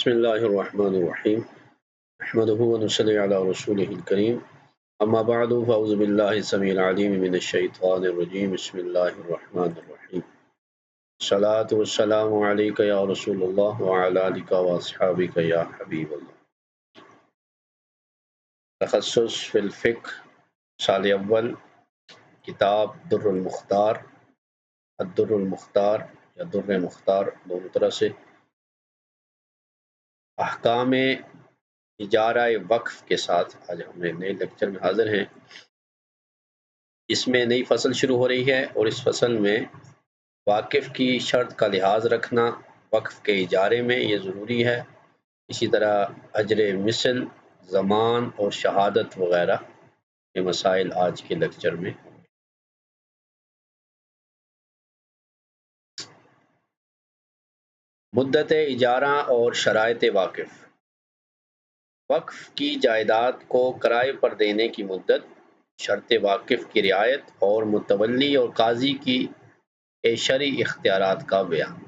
بسم اللہ الرحمن الرحیم نحمده ونصلی علی رسولہ الکریم اما بعد فاعوذ باللہ السمیع العلیم من الشیطان الرجیم بسم اللہ الرحمن الرحیم الصلاۃ والسلام علیک یا رسول اللہ وعلی آلک واصحابک یا حبیب اللہ۔ تخصص فی الفقہ، سال اول، کتاب در المختار، الدر المختار یا در مختار دونوں طرح سے، احکام اجارہ وقف کے ساتھ آج ہم نئے لیکچر میں حاضر ہیں۔ اس میں نئی فصل شروع ہو رہی ہے اور اس فصل میں واقف کی شرط کا لحاظ رکھنا وقف کے اجارے میں یہ ضروری ہے۔ اسی طرح اجر مثل، ضمان اور شہادت وغیرہ کے مسائل آج کے لیکچر میں۔ مدت اجارہ اور شرائط واقف۔ وقف کی جائیداد کو کرائے پر دینے کی مدت، شرط واقف کی رعایت اور متولی اور قاضی کی شرعی اختیارات کا بیان۔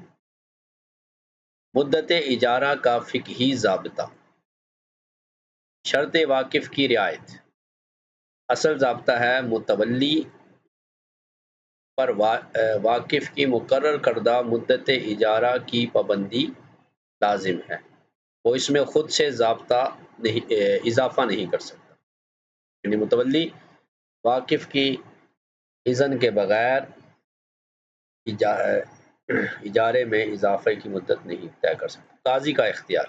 مدت اجارہ کا فقہی ضابطہ۔ شرط واقف کی رعایت۔ اصل ضابطہ ہے متولی پر واقف کی مقرر کردہ مدت اجارہ کی پابندی لازم ہے، وہ اس میں خود سے اضافہ نہیں کر سکتا، یعنی متولی واقف کی اذن کے بغیر اجارے میں اضافے کی مدت نہیں طے کر سکتا۔ قاضی کا اختیار۔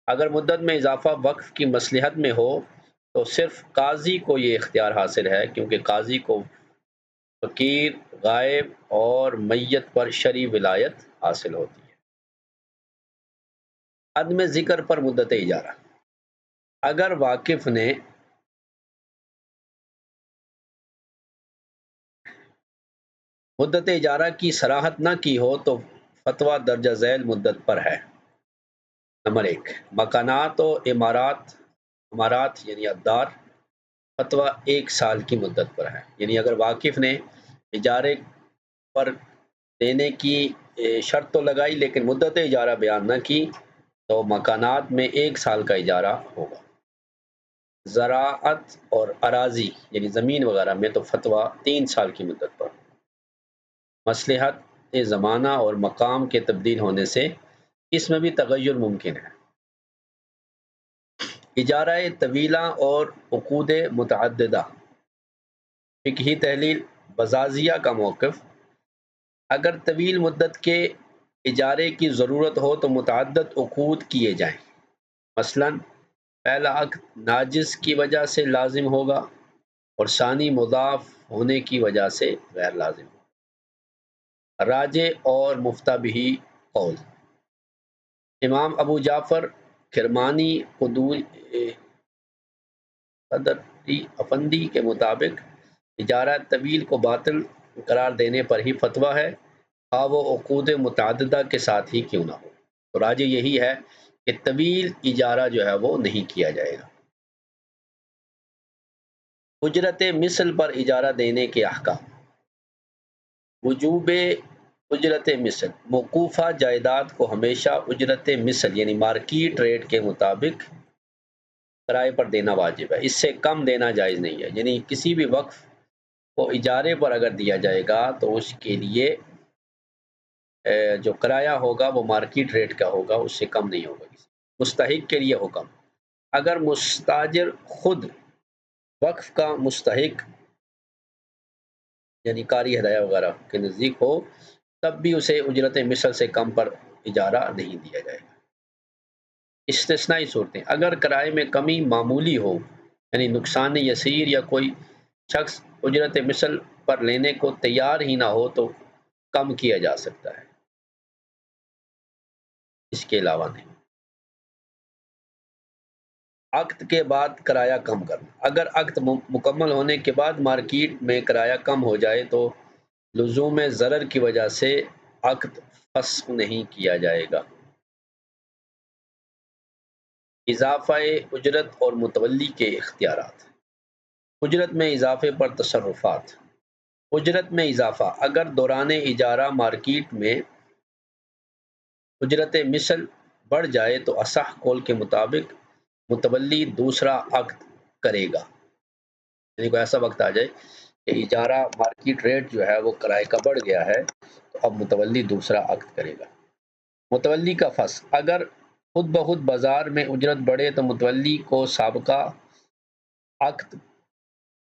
اگر مدت میں اضافہ وقف کی مصلحت میں ہو تو صرف قاضی کو یہ اختیار حاصل ہے، کیونکہ قاضی کو فقیر، غائب اور میت پر شرعی ولایت حاصل ہوتی ہے۔ عدم ذکر پر مدت اجارہ۔ اگر واقف نے مدت اجارہ کی صراحت نہ کی ہو تو فتویٰ درجہ ذیل مدت پر ہے۔ نمبر 1، مکانات و عمارات یعنی ابدار، فتویٰ 1 سال کی مدت پر ہے، یعنی اگر واقف نے اجارے پر دینے کی شرط تو لگائی لیکن مدت اجارہ بیان نہ کی تو مکانات میں 1 سال کا اجارہ ہوگا۔ زراعت اور اراضی یعنی زمین وغیرہ میں تو فتویٰ 3 سال کی مدت پر۔ مصلحت زمانہ اور مقام کے تبدیل ہونے سے اس میں بھی تغیر ممکن ہے۔ اجارہ طویلہ اور عقود متعددہ۔ فقہی تحلیل۔ بزازیہ کا موقف۔ اگر طویل مدت کے اجارے کی ضرورت ہو تو متعدد عقود کیے جائیں، مثلا پہلا عقد ناجز کی وجہ سے لازم ہوگا اور ثانی مضاف ہونے کی وجہ سے غیر لازم ہوگا۔ راجع اور مفتیٰ بہ قول۔ امام ابو جعفر کرمانی قدری افندی کے مطابق اجارہ طویل کو باطل قرار دینے پر ہی فتویٰ ہے، خواہ وہ عقود متعددہ کے ساتھ ہی کیوں نہ ہو۔ تو راجع یہی ہے کہ طویل اجارہ جو ہے وہ نہیں کیا جائے گا۔ اجرت مثل پر اجارہ دینے کے احکام۔ وجوب اجرت مثل۔ موقوفہ جائیداد کو ہمیشہ اجرت مثل یعنی مارکیٹ ریٹ کے مطابق کرائے پر دینا واجب ہے، اس سے کم دینا جائز نہیں ہے، یعنی کسی بھی وقف کو اجارے پر اگر دیا جائے گا تو اس کے لیے جو کرایہ ہوگا وہ مارکیٹ ریٹ کا ہوگا، اس سے کم نہیں ہوگا۔ مستحق کے لیے حکم۔ اگر مستاجر خود وقف کا مستحق یعنی قاری ہدایہ وغیرہ کے نزدیک ہو تب بھی اسے اجرت مثل سے کم پر اجارہ نہیں دیا جائے گا۔ استثنائی صورتیں۔ اگر کرائے میں کمی معمولی ہو یعنی نقصان یسیر یا کوئی شخص اجرت مثل پر لینے کو تیار ہی نہ ہو تو کم کیا جا سکتا ہے، اس کے علاوہ نہیں۔ عقد کے بعد کرایہ کم کرنا۔ اگر عقد مکمل ہونے کے بعد مارکیٹ میں کرایہ کم ہو جائے تو لزوم ضرر کی وجہ سے عقد فسخ نہیں کیا جائے گا۔ اضافہ اجرت اور متولی کے اختیارات۔ اجرت میں اضافے پر تصرفات۔ اجرت میں اضافہ۔ اگر دوران اجارہ مارکیٹ میں اجرت مثل بڑھ جائے تو اصح قول کے مطابق متولی دوسرا عقد کرے گا، یعنی کوئی ایسا وقت آ جائے کہ اجارہ مارکیٹ ریٹ جو ہے وہ کرائے کا بڑھ گیا ہے تو اب متولی دوسرا عقد کرے گا۔ متولی کا فسخ، اگر خود بخود بازار میں اجرت بڑھے تو متولی کو سابقہ عقد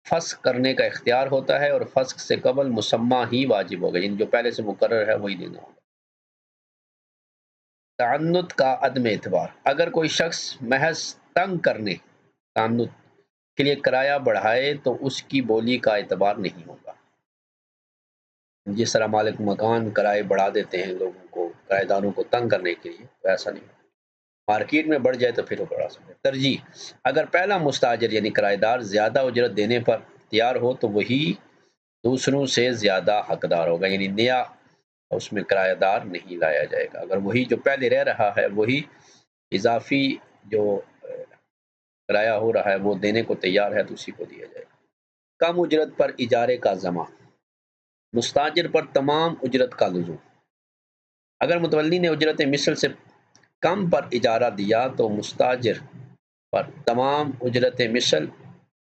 فسخ کرنے کا اختیار ہوتا ہے اور فسخ سے قبل مسمہ ہی واجب ہوگا، یعنی جو پہلے سے مقرر ہے وہی دینا ہوگا۔ تعنت کا عدم اعتبار، اگر کوئی شخص محض تنگ کرنے تعنت کے لیے کرایہ بڑھائے تو اس کی بولی کا اعتبار نہیں ہوگا۔ جس طرح مالک مکان کرائے بڑھا دیتے ہیں لوگوں کو، کرایہ داروں کو تنگ کرنے کے لیے، ایسا نہیں ہوگا۔ مارکیٹ میں بڑھ جائے تو پھر وہ بڑھا سکتے۔ ترجیح، اگر پہلا مستاجر یعنی کرایہ دار زیادہ اجرت دینے پر تیار ہو تو وہی دوسروں سے زیادہ حقدار ہوگا، یعنی نیا اس میں کرایہ دار نہیں لایا جائے گا۔ اگر وہی جو پہلے رہ رہا ہے وہی اضافی جو کرایہ ہو رہا ہے وہ دینے کو تیار ہے تو اسی کو دیا جائے گا۔ کم اجرت پر اجارے کا ضمان، مستاجر پر تمام اجرت کا لزوم، اگر متولی نے اجرت مثل سے کم پر اجارہ دیا تو مستاجر پر تمام اجرت مثل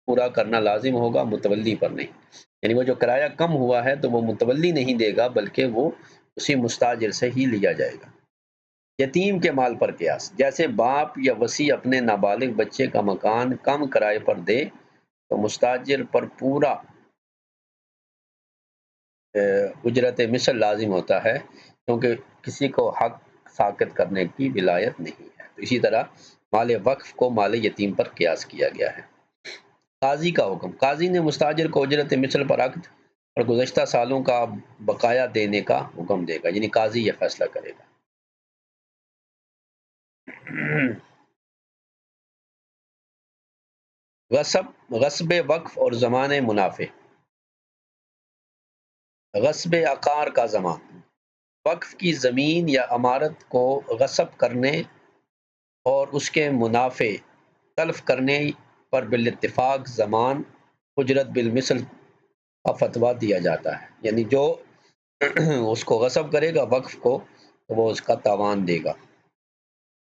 پورا کرنا لازم ہوگا، متولی پر نہیں، یعنی وہ جو کرایہ کم ہوا ہے تو وہ متولی نہیں دے گا بلکہ وہ اسی مستاجر سے ہی لیا جائے گا۔ یتیم کے مال پر قیاس، جیسے باپ یا وصی اپنے نابالغ بچے کا مکان کم کرائے پر دے تو مستاجر پر پورا اجرت مثل لازم ہوتا ہے، کیونکہ کسی کو حق ساقط کرنے کی ولایت نہیں ہے۔ تو اسی طرح مال وقف کو مال یتیم پر قیاس کیا گیا ہے۔ قاضی کا حکم، قاضی نے مستاجر کو اجرت مثل پر عقد اور گزشتہ سالوں کا بقایا دینے کا حکم دے گا، یعنی قاضی یہ فیصلہ کرے گا۔ غصب وقف اور ضمان منافع، غصب عقار کا ضمان، وقف کی زمین یا عمارت کو غصب کرنے اور اس کے منافع تلف کرنے پر بالاتفاق ضمان اجرت بالمثل کا فتویٰ دیا جاتا ہے، یعنی جو اس کو غصب کرے گا وقف کو تو وہ اس کا تاوان دے گا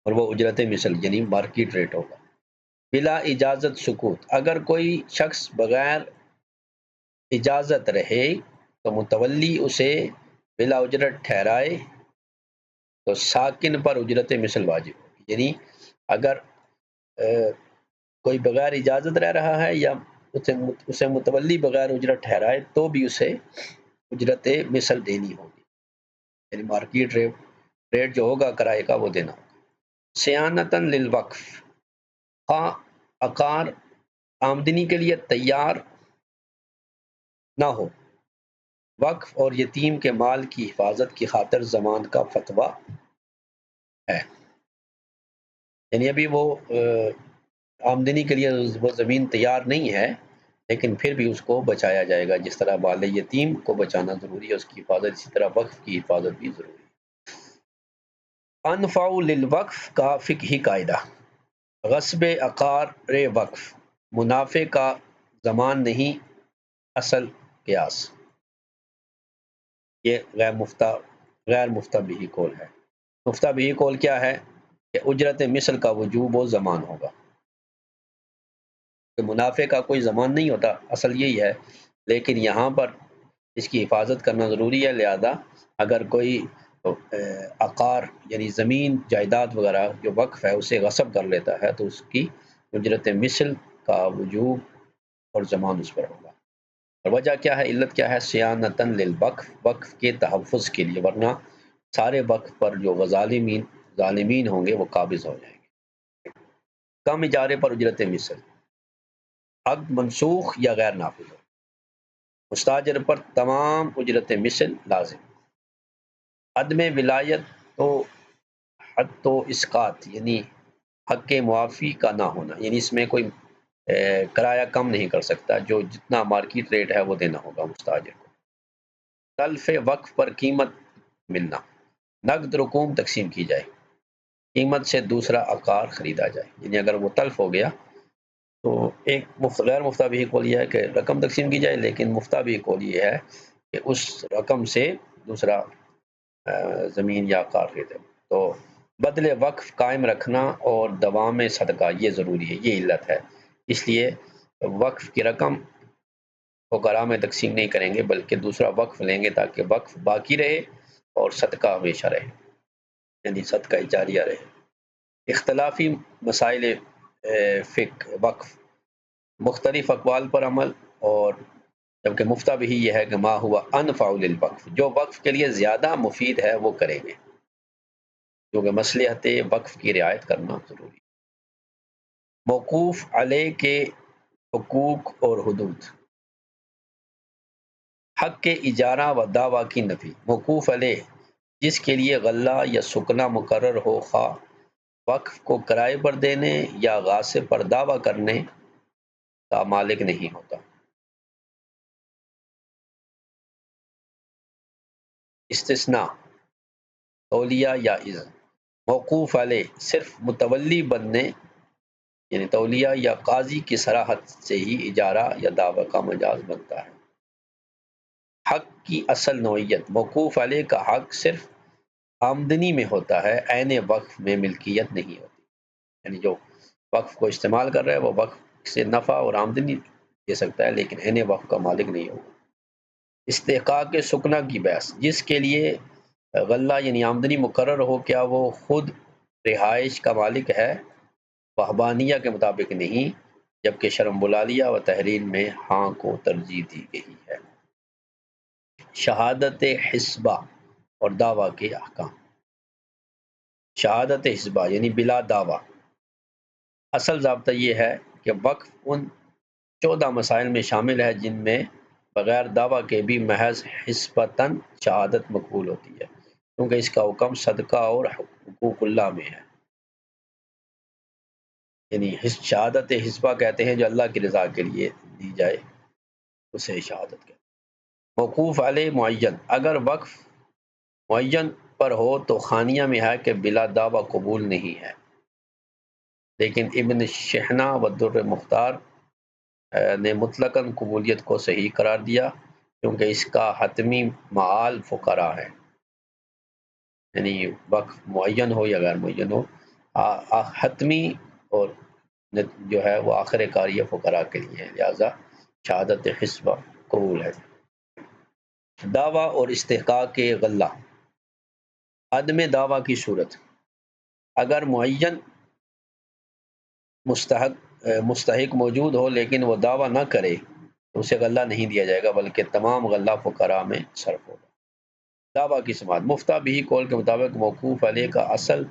اور وہ اجرت مثل یعنی مارکیٹ ریٹ ہوگا۔ بلا اجازت سکوت، اگر کوئی شخص بغیر اجازت رہے تو متولی اسے بلا اجرت ٹھہرائے تو ساکن پر اجرت مثل واجب ہوگی، یعنی اگر کوئی بغیر اجازت رہ رہا ہے یا اسے متولی بغیر اجرت ٹھہرائے تو بھی اسے اجرت مثل دینی ہوگی، یعنی مارکیٹ ریٹ جو ہوگا کرائے کا وہ دینا ہوگا۔ صیانتاً للوقف، خواہ عقار آمدنی کے لیے تیار نہ ہو، وقف اور یتیم کے مال کی حفاظت کی خاطر ضمان کا فتویٰ ہے، یعنی ابھی وہ آمدنی کے لیے وہ زمین تیار نہیں ہے لیکن پھر بھی اس کو بچایا جائے گا، جس طرح مال یتیم کو بچانا ضروری ہے اس کی حفاظت، اسی طرح وقف کی حفاظت بھی ضروری ہے۔ انفع للوقف کا فقہی قاعدہ، غصب عقار وقف منافع کا ضمان نہیں، اصل قیاس، یہ غیر مفتہ بہ قول ہے۔ مفتہ بہ قول کیا ہے کہ اجرت مثل کا وجوب و ضمان ہوگا، کہ منافع کا کوئی ضمان نہیں ہوتا، اصل یہی ہے، لیکن یہاں پر اس کی حفاظت کرنا ضروری ہے، لہذا اگر کوئی عقار یعنی زمین جائیداد وغیرہ جو وقف ہے اسے غصب کر لیتا ہے تو اس کی اجرت مثل کا وجوب اور ضمان اس پر ہوگا۔ اور وجہ کیا ہے، علت کیا ہے، صیانتاً للوقف، وقف کے تحفظ کے لیے، ورنہ سارے وقف پر جو ظالمین ہوں گے وہ قابض ہو جائیں گے۔ کم اجارے پر اجرت مثل، عقد منسوخ یا غیر نافذ ہو، مستاجر پر تمام اجرت مثل لازم، عدم ولایت تو حد و اسقاط یعنی حق کے معافی کا نہ ہونا، یعنی اس میں کوئی کرایہ کم نہیں کر سکتا، جو جتنا مارکیٹ ریٹ ہے وہ دینا ہوگا مستاجر کو۔ تلف وقف پر قیمت ملنا، نقد رقوم تقسیم کی جائے، قیمت سے دوسرا عقار خریدا جائے، یعنی اگر وہ تلف ہو گیا تو ایک غیر مفتہ بہ قول یہ ہے کہ رقم تقسیم کی جائے، لیکن مفتہ بہ قول یہ ہے کہ اس رقم سے دوسرا زمین یا عقار خریدے۔ تو بدل وقف قائم رکھنا اور دوام صدقہ یہ ضروری ہے، یہ علت ہے۔ اس لیے وقف کی رقم فقراء میں تقسیم نہیں کریں گے بلکہ دوسرا وقف لیں گے تاکہ وقف باقی رہے اور صدقہ ہمیشہ رہے، یعنی صدقہ جاریہ رہے۔ اختلافی مسائل فقہ وقف، مختلف اقوال پر عمل، اور جبکہ مفتہ بھی یہ ہے کہ ما ہوا انفع للوقف، جو وقف کے لیے زیادہ مفید ہے وہ کریں گے، کیونکہ مصلحت وقف کی رعایت کرنا ضروری ہے۔ موقوف علیہ کے حقوق اور حدود، حق کے اجارہ و دعویٰ کی نفی۔ موقوف علیہ جس کے لیے غلہ یا سکنا مقرر ہو، خواہ وقف کو کرائے پر دینے یا غاصب پر دعویٰ کرنے کا مالک نہیں ہوتا۔ استثناء تولیہ یا اذن، موقوف علیہ صرف متولی بننے یعنی تولیہ یا قاضی کی صراحت سے ہی اجارہ یا دعویٰ کا مجاز بنتا ہے۔ حق کی اصل نوعیت، موقوف علیہ کا حق صرف آمدنی میں ہوتا ہے، عین وقف میں ملکیت نہیں ہوتی، یعنی جو وقف کو استعمال کر رہا ہے وہ وقف سے نفع اور آمدنی دے سکتا ہے لیکن عین وقف کا مالک نہیں ہوگا۔ استحقاق سکنا کی بحث، جس کے لیے غلہ یعنی آمدنی مقرر ہو، کیا وہ خود رہائش کا مالک ہے؟ وہبانیہ کے مطابق نہیں، جبکہ شرم بلالیہ و تحریر میں ہاں کو ترجیح دی گئی ہے۔ شہادت حسبہ اور دعویٰ کے احکام۔ شہادت حسبہ یعنی بلا دعویٰ، اصل ضابطہ یہ ہے کہ وقف ان 14 مسائل میں شامل ہے جن میں بغیر دعویٰ کے بھی محض حسبتاً شہادت مقبول ہوتی ہے، کیونکہ اس کا حکم صدقہ اور حقوق اللہ میں ہے۔ یعنی شہادت حسبہ کہتے ہیں جو اللہ کی رضا کے لیے دی جائے اسے شہادت کہتے ہیں۔ موقوف علیہ معین، اگر وقف معین پر ہو تو خانیہ میں ہے کہ بلا دعویٰ قبول نہیں ہے، لیکن ابن شحنہ و در مختار نے مطلقاً قبولیت کو صحیح قرار دیا کیونکہ اس کا حتمی معال فقراء ہے، یعنی وقف معین ہو یا غیر معین ہو، حتمی اور جو ہے وہ آخر کاریہ فقراء کے لیے ہے، لہذا شہادت حسبہ قبول ہے۔ دعویٰ اور استحقاق کے غلہ، عدم دعویٰ کی صورت، اگر معین مستحق موجود ہو لیکن وہ دعویٰ نہ کرے تو اسے غلہ نہیں دیا جائے گا بلکہ تمام غلہ فقراء میں صرف ہوگا۔ دعویٰ کی سماعت، مفتہ بھی قول کے مطابق موقوف علیہ کا اصل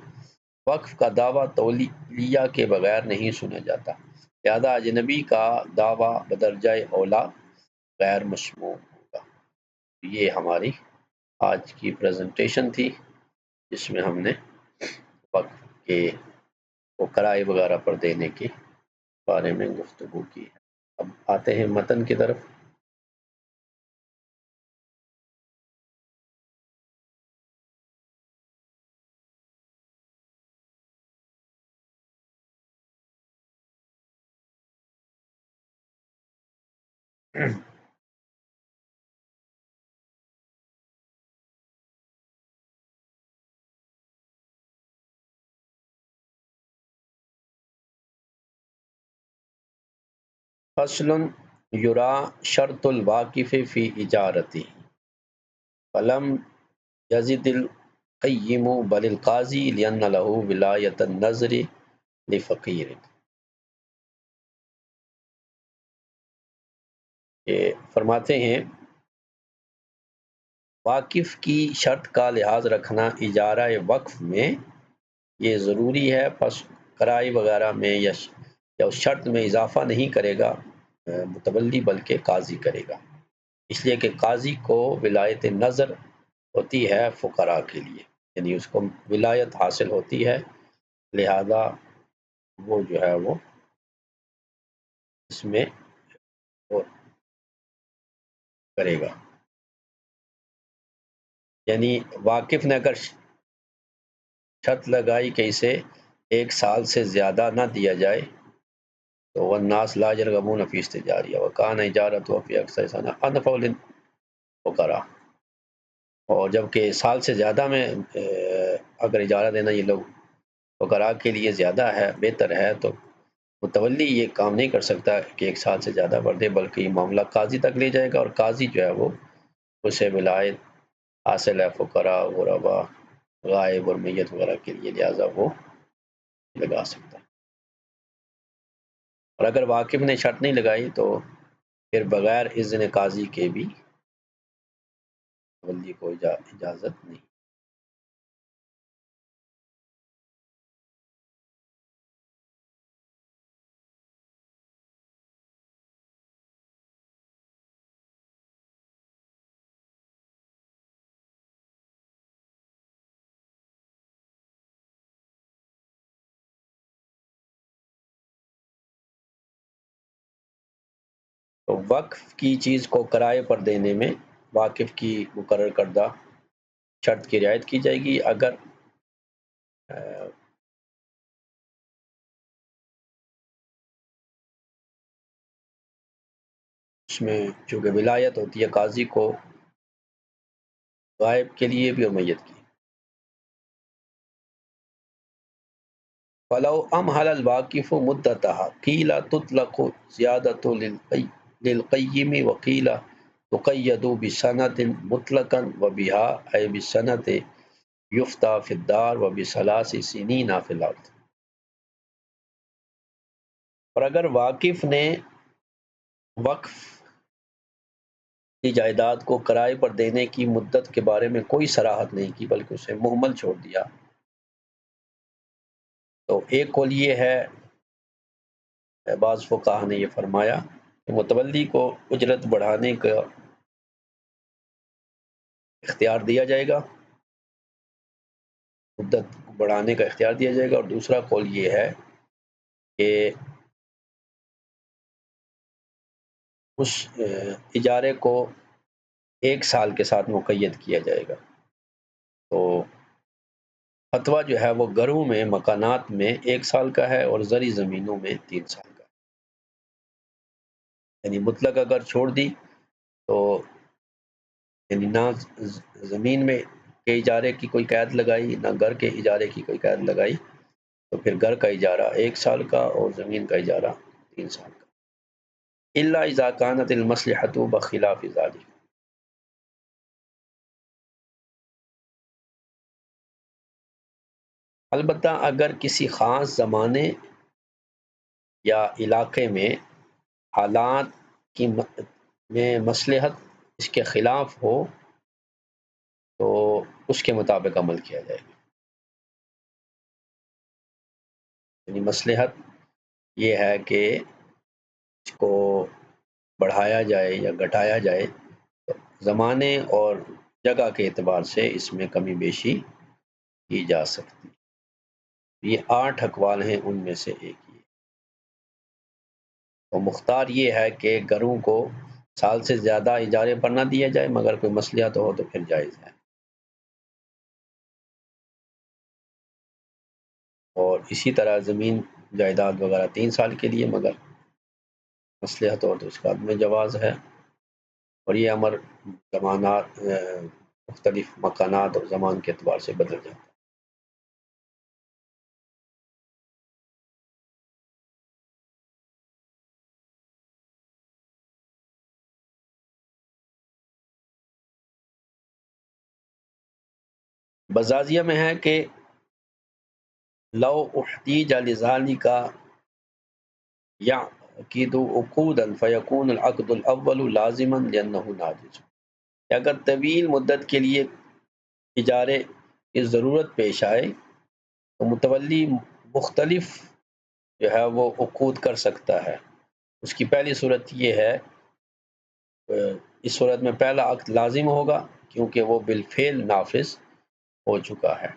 وقف کا دعویٰ تولیہ کے بغیر نہیں سنا جاتا، لہذا اجنبی کا دعویٰ بدرجہ اولیٰ غیر مسموع ہوگا۔ یہ ہماری آج کی پریزنٹیشن تھی جس میں ہم نے وقف کے وہ کرائے وغیرہ پر دینے کے بارے میں گفتگو کی ہے۔ اب آتے ہیں متن کی طرف۔ فصل یرا شرط الواقف فی اجارتہ فلم یزد القیم بل القاضی لأن له ولایۃ النظر لفقیر۔ یہ فرماتے ہیں واقف کی شرط کا لحاظ رکھنا اجارہ وقف میں یہ ضروری ہے، پس کرائے وغیرہ میں یا اس شرط میں اضافہ نہیں کرے گا متولی بلکہ قاضی کرے گا، اس لیے کہ قاضی کو ولایت نظر ہوتی ہے فقراء کے لیے، یعنی اس کو ولایت حاصل ہوتی ہے، لہذا وہ جو ہے وہ اس میں وہ کرے گا۔ یعنی واقف نے اگر شرط لگائی کہ اسے 1 سال سے زیادہ نہ دیا جائے تو والناس لا یرغبون فی استجاریہ وکان اجارۃ فی اکثر سنہ انفع للفقراء، اور جبکہ سال سے زیادہ میں اگر اجارہ دینا یہ لوگ فقراء کے لیے زیادہ ہے، بہتر ہے، تو متولی یہ کام نہیں کر سکتا کہ 1 سال سے زیادہ بڑھ دے، بلکہ یہ معاملہ قاضی تک لے جائے گا، اور قاضی جو ہے وہ اسے ولایت حاصل ہے فقراء، غربا، غائب اور میت وغیرہ کے لیے، لہٰذا وہ لگا سکتا ہے۔ اور اگر واقف نے شرط نہیں لگائی تو پھر بغیر اذن قاضی کے بھی متولی کو اجازت نہیں۔ تو وقف کی چیز کو کرائے پر دینے میں واقف کی مقرر کردہ شرط کی رعایت کی جائے گی۔ اگر اس میں چونکہ ولایت ہوتی ہے قاضی کو غائب کے لیے بھی اور میت کی۔ فَلَوْ أَمْهَلَ الْوَاقِفُ مُدَّتَهَا قِيلَ تُطْلَقُ زِيَادَةُ لِلْقَيِّمِ وَقِيلَ تُقَيَّدُ بِسَنَةٍ مُطْلَقًا وَبِهَا أي بِسَنَةٍ يُفْتَى فِي الدَّارِ وَبِثَلَاثِ سِنِينَ فِي الْأَرْضِ۔ اور اگر واقف نے وقف کی جائیداد کو کرائے پر دینے کی مدت کے بارے میں کوئی صراحت نہیں کی، بلکہ اسے مہمل چھوڑ دیا، تو ایک قول یہ ہے، بعض فقہا نے یہ فرمایا کہ متولی کو اجرت بڑھانے کا اختیار دیا جائے گا، مدت بڑھانے کا اختیار دیا جائے گا، اور دوسرا قول یہ ہے کہ اس اجارے کو 1 سال کے ساتھ مقید کیا جائے گا۔ تو فتویٰ جو ہے وہ گھروں میں، مکانات میں 1 سال کا ہے، اور زرعی زمینوں میں 3 سال کا ہے۔ یعنی مطلق اگر چھوڑ دی تو یعنی نہ زمین میں کے اجارے کی کوئی قید لگائی، نہ گھر کے اجارے کی کوئی قید لگائی، تو پھر گھر کا اجارہ 1 سال کا اور زمین کا اجارہ 3 سال کا۔ إِلَّا إِذَا كَانَتِ الْمَصْلِحَةُ بِخِلَافِ ذَلِكَ۔ البتہ اگر کسی خاص زمانے یا علاقے میں حالات کی میں مصلحت اس کے خلاف ہو تو اس کے مطابق عمل کیا جائے گا۔ یعنی مصلحت یہ ہے کہ اس کو بڑھایا جائے یا گھٹایا جائے، تو زمانے اور جگہ کے اعتبار سے اس میں کمی بیشی کی جا سکتی۔ یہ 8 اقوال ہیں، ان میں سے ایک یہ۔ تو مختار یہ ہے کہ گھروں کو سال سے زیادہ اجارے پر نہ دیا جائے، مگر کوئی مصلحت ہو تو پھر جائز ہے، اور اسی طرح زمین جائیداد وغیرہ 3 سال کے لیے، مگر مصلحت ہو تو اس کا میں جواز ہے، اور یہ امر زمانات مختلف مکانات اور زمان کے اعتبار سے بدل جاتا ہے۔ بزازیہ میں ہے کہ لو احتیج لذالک یعقد عقودا فیکون العقد الاول لازما لانہ ناجز۔ اگر طویل مدت کے لیے اجارے کی ضرورت پیش آئے تو متولی مختلف جو ہے وہ عقود کر سکتا ہے۔ اس کی پہلی صورت یہ ہے، اس صورت میں پہلا عقد لازم ہوگا کیونکہ وہ بالفعل نافذ ہو چکا ہے۔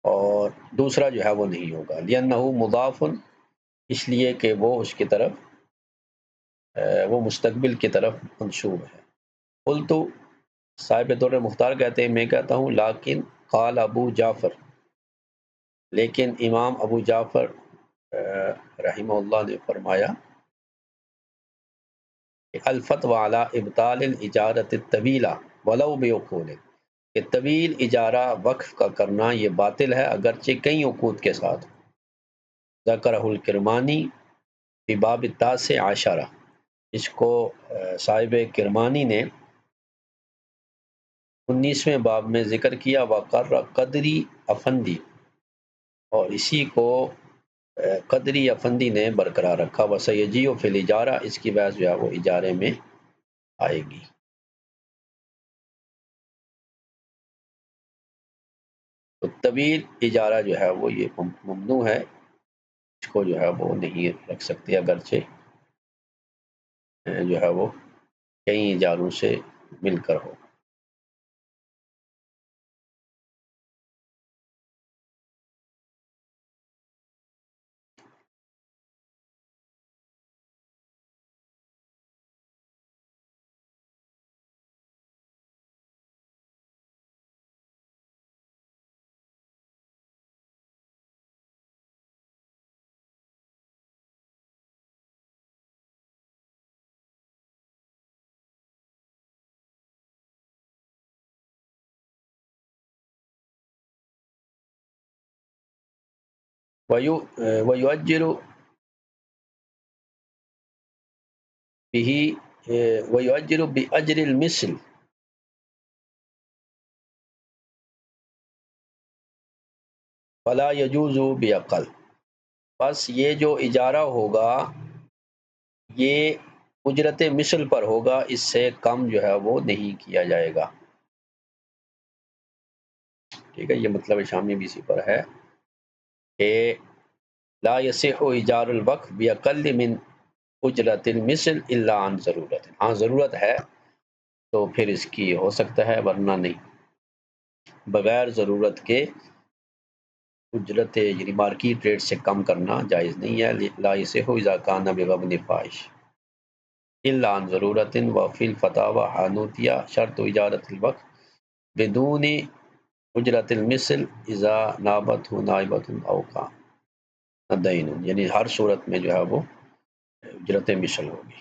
اور دوسرا جو ہے وہ نہیں ہوگا، لأنہ مضاف، اس لیے کہ وہ اس کی طرف وہ مستقبل کی طرف منسوب ہے۔ قلت، صاحب در مختار کہتے ہیں، میں کہتا ہوں، لیکن قال ابو جعفر، لیکن امام ابو جعفر رحمہ اللہ نے فرمایا کہ الفتوی علی ابطال الاجارۃ الطویلہ ولو بعقود، کہ طویل اجارہ وقف کا کرنا یہ باطل ہے اگرچہ کئی عقود کے ساتھ۔ ذکرہ الکرمانی فی باب التاسع عشرہ، اس کو صاحب کرمانی نے 19ویں باب میں ذکر کیا۔ وقر قدری افندی، اور اسی کو قدری افندی نے برقرار رکھا۔ وسیجیء فی الاجارہ، اس کی بحث جو ہے وہ اجارے میں آئے گی۔ تو طویل اجارہ جو ہے وہ یہ ممنوع ہے، اس کو جو ہے وہ نہیں رکھ سکتے اگرچہ جو ہے وہ کئی اجاروں سے مل کر ہو۔ وَيُؤَجِّرُ بِأَجْرِ الْمِثْلِ، فَلَا يَجُوزُ بِأَقَلَّ، بس یہ جو اجارہ ہوگا یہ اجرت مثل پر ہوگا، اس سے کم جو ہے وہ نہیں کیا جائے گا۔ ٹھیک ہے، یہ مطلب شامی بھی اسی پر ہے کہ لا یصح ایجار الوقف باقل من اجرت المثل الا عن ضرورت، ہاں ضرورت ہے تو پھر اس کی ہو سکتا ہے، ورنہ نہیں۔ بغیر ضرورت کے اجرت یعنی مارکیٹ ریٹ سے کم کرنا جائز نہیں ہے۔ لا یصح اذا کان بغبن فاحش الا عن ضرورت، وفی الفتاوی حانوتیہ شرط اجارت الوقف بدون اجرت المثل اذا نابت نائبت او کان دین، یعنی ہر صورت میں جو ہے وہ اجرت مثل ہوگی۔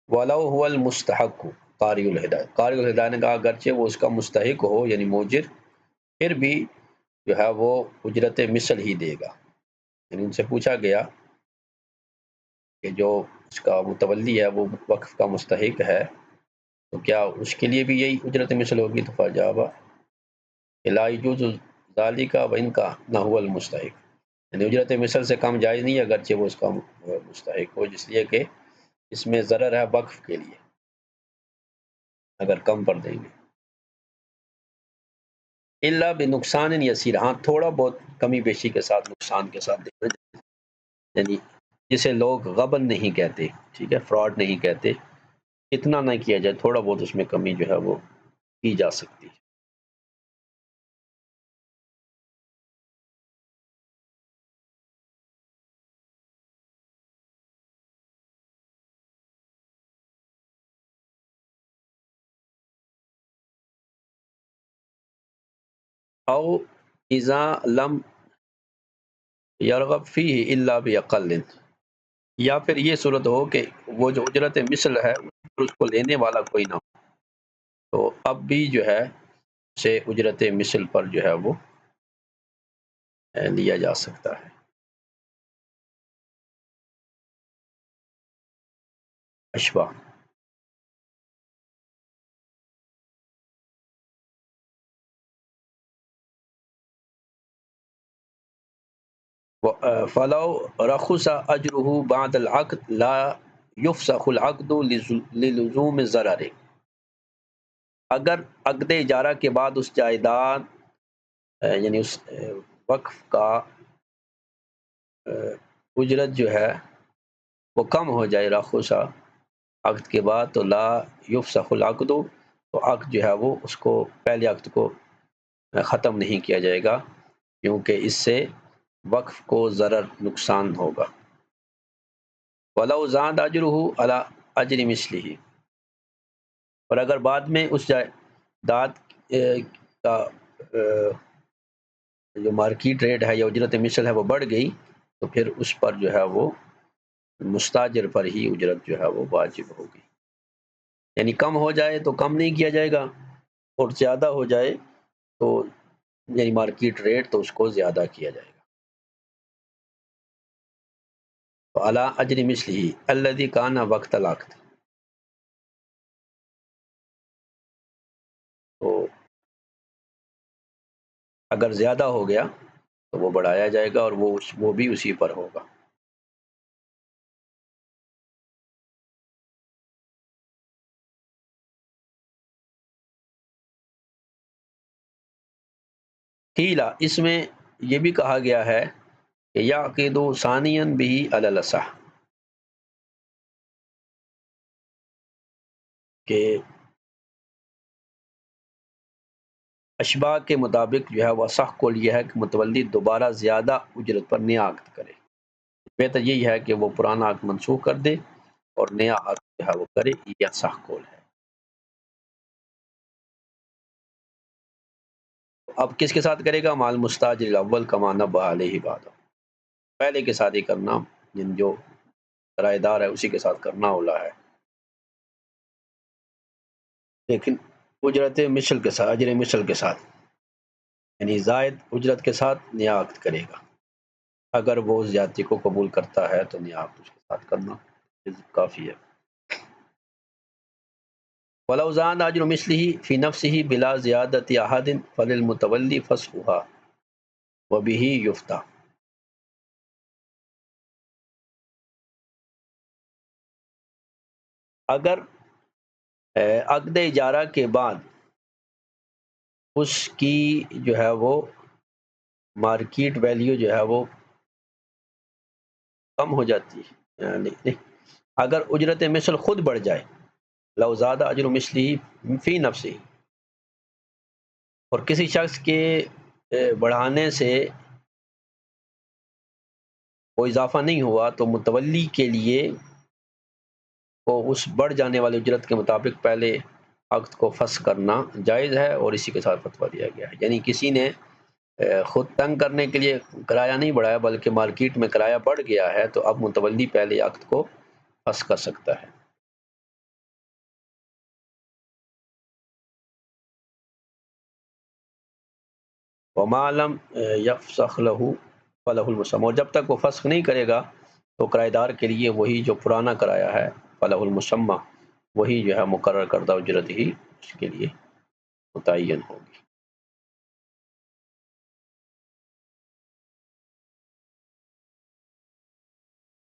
وَلَوْ هُوَ الْمُسْتَحِقُّ قاری الہدایہ، قاری الہدایہ نے کہا اگرچہ وہ اس کا مستحق ہو یعنی موجر، پھر بھی جو ہے وہ اجرت مثل ہی دے گا۔ یعنی ان سے پوچھا گیا کہ جو اس کا متولی ہے وہ وقف کا مستحق ہے تو کیا اس کے لیے بھی یہی اجرت مثل ہوگی؟ تو فجابہ لا یجوز ذالک وان کان هو المستحق، یعنی اجرت مثل سے کم جائز نہیں ہے اگرچہ وہ اس کا مستحق ہو، جس لیے کہ اس میں ضرر ہے وقف کے لیے اگر کم پر دیں گے۔ الا بنقصان یسیر، ہاں تھوڑا بہت کمی بیشی کے ساتھ، نقصان کے ساتھ دینا، یعنی جسے لوگ غبن نہیں کہتے، ٹھیک ہے، فراڈ نہیں کہتے، اتنا نہ کیا جائے، تھوڑا بہت اس میں کمی جو ہے وہ کی جا سکتی ہے۔ او اذا لم یرغب فیہ الا باقل، یا پھر یہ صورت ہو کہ وہ جو اجرت مثل ہے اس کو لینے والا کوئی نہ ہو، تو اب بھی جو ہے اسے اجرت مثل پر جو ہے وہ لیا جا سکتا ہے۔ اشباہ فلو رخص اجرہ بعد العقد لا یفسخ العقد للزوم الضرر، اگر عقد اجارہ کے بعد اس جائیداد یعنی اس وقف کا اجرت جو ہے وہ کم ہو جائے رخصہ عقد کے بعد، تو لا یفسخ العقد، تو عقد جو ہے وہ اس کو پہلے عقد کو ختم نہیں کیا جائے گا، کیونکہ اس سے وقف کو ضرر نقصان ہوگا۔ وَلَوْ زَادَ أَجْرُهُ عَلَى أَجْرِ مِثْلِهِ، اور اگر بعد میں اس جائیداد کا جو مارکیٹ ریٹ ہے یا اجرت مثل ہے وہ بڑھ گئی تو پھر اس پر جو ہے وہ مستاجر پر ہی اجرت جو ہے وہ واجب ہوگی. یعنی کم ہو جائے تو کم نہیں کیا جائے گا، اور زیادہ ہو جائے تو یعنی مارکیٹ ریٹ تو اس کو زیادہ کیا جائے گا. تو اعلیٰ اجر مثلی الذی کان وقت العقد، تو اگر زیادہ ہو گیا تو وہ بڑھایا جائے گا اور وہ بھی اسی پر ہوگا. قیلا، اس میں یہ بھی کہا گیا ہے کہ یعقد ثانیا بھی علی الاصح، کہ اشباہ کے مطابق جو ہے وہ صح قول یہ ہے کہ متولی دوبارہ زیادہ اجرت پر نیا عقد کرے. بہتر یہی ہے کہ وہ پرانا عقد منسوخ کر دے اور نیا عقد جو ہے وہ کرے، یہ صح قول ہے. اب کس کے ساتھ کرے گا؟ مال مستاجر الاول کما نبہ علیہ بعد، پہلے کے ساتھ ہی کرنا، جو کرایہ دار ہے اسی کے ساتھ کرنا اولا ہے، لیکن اجرت مثل کے ساتھ، اجر مثل کے ساتھ، یعنی زائد اجرت کے ساتھ نیا عقد کرے گا. اگر وہ زیادتی کو قبول کرتا ہے تو نیا عقد اس کے ساتھ کرنا کافی ہے. وَلَوْ زَادَ أَجْرُ مِثْلِهِ فِي نَفْسِهِ بِلَا زِيَادَةِ أَحَدٍ فَلِلْمُتَوَلِّ فَسْخُهَا وَبِهِ يُفْتَى. اگر عقد اجارہ کے بعد اس کی جو ہے وہ مارکیٹ ویلیو جو ہے وہ کم ہو جاتی ہے، نہیں، اگر اجرت مثل خود بڑھ جائے، لو زیادہ اجر مثلی فی نفسی، اور کسی شخص کے بڑھانے سے کوئی اضافہ نہیں ہوا تو متولی کے لیے کو اس بڑھ جانے والی اجرت کے مطابق پہلے عقد کو فسخ کرنا جائز ہے، اور اسی کے ساتھ فتویٰ دیا گیا ہے. یعنی کسی نے خود تنگ کرنے کے لیے کرایہ نہیں بڑھایا بلکہ مارکیٹ میں کرایہ بڑھ گیا ہے تو اب متولی پہلے عقد کو فسخ کر سکتا ہے. وما لم یفسخ له فله المسمى، اور جب تک وہ فسخ نہیں کرے گا تو کرایہ دار کے لیے وہی جو پرانا کرایہ ہے، فله المسمى، وہی جو ہے مقرر کردہ اجرت ہی اس کے لیے متعین ہوگی.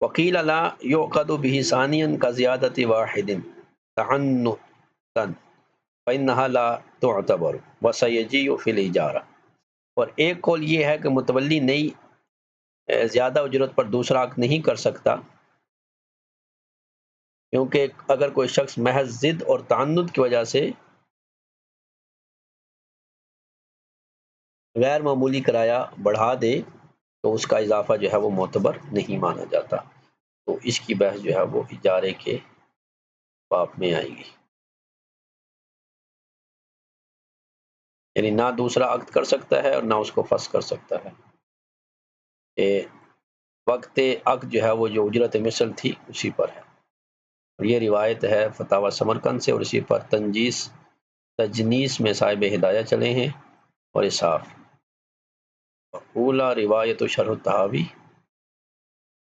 وقیل لا يعقد به ثانیا كزیادۃ واحد تعنتا فإنها لا تعتبر وسيجيء في الإجارة. اور ایک قول یہ ہے کہ متولی نئی زیادہ اجرت پر دوسرا عقد نہیں کر سکتا، کیونکہ اگر کوئی شخص محض ضد اور تعنت کی وجہ سے غیر معمولی کرایہ بڑھا دے تو اس کا اضافہ جو ہے وہ معتبر نہیں مانا جاتا، تو اس کی بحث جو ہے وہ اجارے کے باب میں آئے گی. یعنی نہ دوسرا عقد کر سکتا ہے اور نہ اس کو فسخ کر سکتا ہے. وقت عقد جو ہے وہ جو اجرت مثل تھی اسی پر ہے. اور یہ روایت ہے فتاوی سمرقند سے، اور اسی پر تجنیس میں صاحب ہدایہ چلے ہیں اور اصحاف. اولا روایت و شرح تحاوی،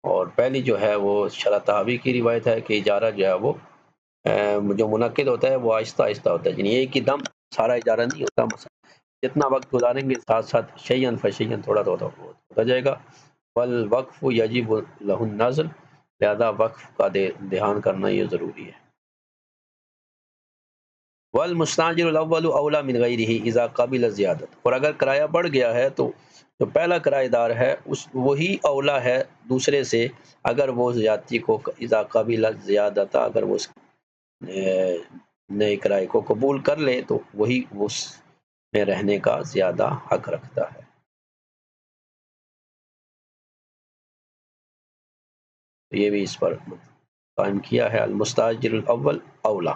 اور پہلی جو ہے وہ شرح تحاوی کی روایت ہے کہ اجارہ جو ہے وہ جو منعقد ہوتا ہے وہ آہستہ آہستہ ہوتا ہے، یعنی ایک ہی دم سارا اجارہ نہیں ہوتا. جتنا وقت گزاریں گے ساتھ ساتھ شیئن فشیئن تھوڑا تھوڑا ہوتا جائے گا. والوقف یجب لہ النظر، لہذا وقف کا دھیان کرنا یہ ضروری ہے. والمستاجر الاول اولا من غیرہ اذا قبل الزیادۃ، اور اگر کرایہ بڑھ گیا ہے تو جو پہلا کرایہ دار ہے وہی اولا ہے دوسرے سے اگر وہ زیادتی کو اذا قبل الزیادۃ، اگر وہ نئے کرائے کو قبول کر لے تو وہی اس میں رہنے کا زیادہ حق رکھتا ہے. یہ بھی اس پر قائم کیا ہے المستاجر الاول اولا،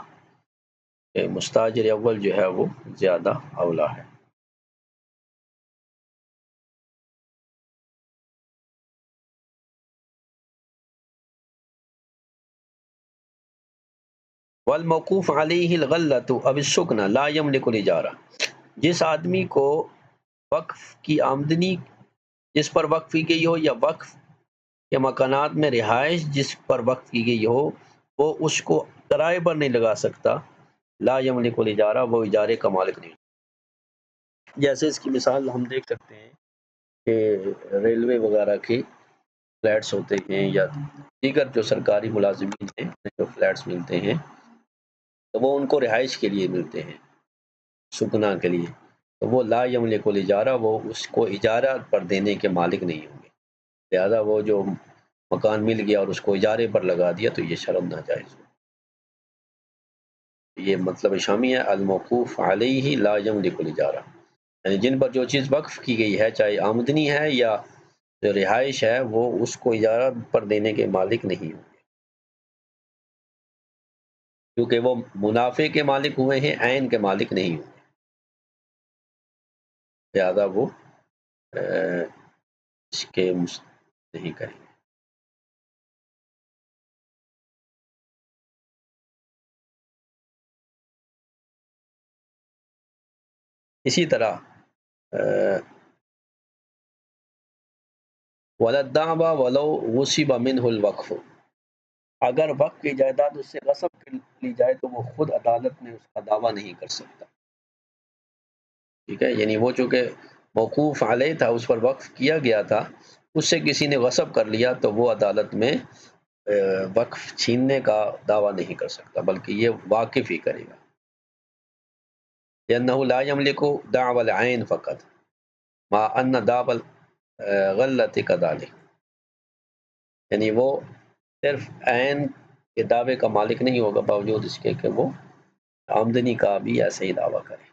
کہ مستاجر اول جو ہے وہ زیادہ اولا ہے۔ والموقوف علیہ الغلۃ اب السکن لا یملک الاجارہ، جس آدمی کو وقف کی آمدنی جس پر وقف کی گئی ہو یا وقف کے مکانات میں رہائش جس پر وقف کی گئی ہو وہ اس کو کرائے پر نہیں لگا سکتا، لا یملک الاجارہ، وہ اجارے کا مالک نہیں۔ جیسے اس کی مثال ہم دیکھ سکتے ہیں کہ ریلوے وغیرہ کے فلیٹس ہوتے ہیں یا دیگر جو سرکاری ملازمین ہیں جو فلیٹس ملتے ہیں تو وہ ان کو رہائش کے لیے ملتے ہیں، سکنا کے لیے، تو وہ لا یملک الاجارہ، وہ اس کو اجارہ پر دینے کے مالک نہیں ہوں گے، لہذا وہ جو مکان مل گیا اور اس کو اجارے پر لگا دیا تو یہ شرم ناجائز ہو۔ یہ مطلب شامی ہے الموقوف علیہ لا یملک الاجارہ، یعنی جن پر جو چیز وقف کی گئی ہے چاہے آمدنی ہے یا جو رہائش ہے وہ اس کو اجارہ پر دینے کے مالک نہیں ہوں، کیونکہ وہ منافع کے مالک ہوئے ہیں، عین کے مالک نہیں ہوئے، لہذا وہ اس کے نہیں کریں گے۔ اسی طرح وَلَدَّعْوَ وَلَوْ غُصِبَ مِنْهُ الْوَقْفُ، اگر وقف کی جائیداد اس سے غصب کر لی جائے تو وہ خود عدالت میں اس کا دعویٰ نہیں کر سکتا، ٹھیک ہے، یعنی وہ چونکہ موقوف علیہ تھا، اس پر وقف کیا گیا تھا، اس سے کسی نے غصب کر لیا تو وہ عدالت میں وقف چھیننے کا دعویٰ نہیں کر سکتا بلکہ یہ واقف ہی کرے گا، لأنه لا يملك دعوى العين فقط مع ان دعوى الغلة كذلك، یعنی وہ صرف عین کے دعوے کا مالک نہیں ہوگا باوجود اس کے کہ وہ آمدنی کا بھی ایسے ہی دعویٰ کرے۔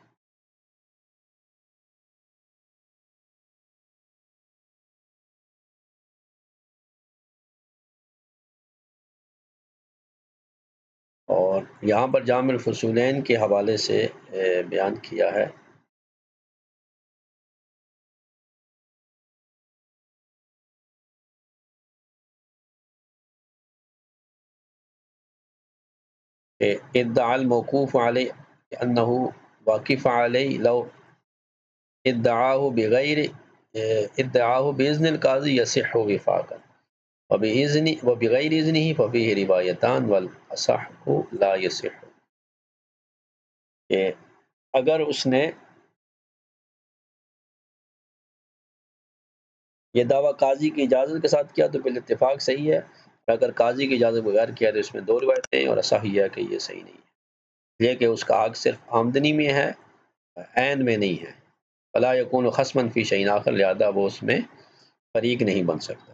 اور یہاں پر جامع الفصولین کے حوالے سے بیان کیا ہے کہ ادعا الموقوف علیہ انہ واقف علیہ لو ادعاہ بإذن القاضی یصح وفاقا وبغیر اذنہ ففیہ روایتان والاصح لا یصح، کہ اگر اس نے یہ دعویٰ قاضی کی اجازت کے ساتھ کیا تو بالاتفاق صحیح ہے، اور اگر قاضی کی اجازت بغیر کیا تو اس میں دو روایتیں ہیں اور اصح یہ ہے کہ یہ صحیح نہیں ہے، یہ کہ اس کا حق صرف آمدنی میں ہے، عین میں نہیں ہے، فلا یکون خصما فی شیء آخر، لہذا وہ اس میں فریق نہیں بن سکتا۔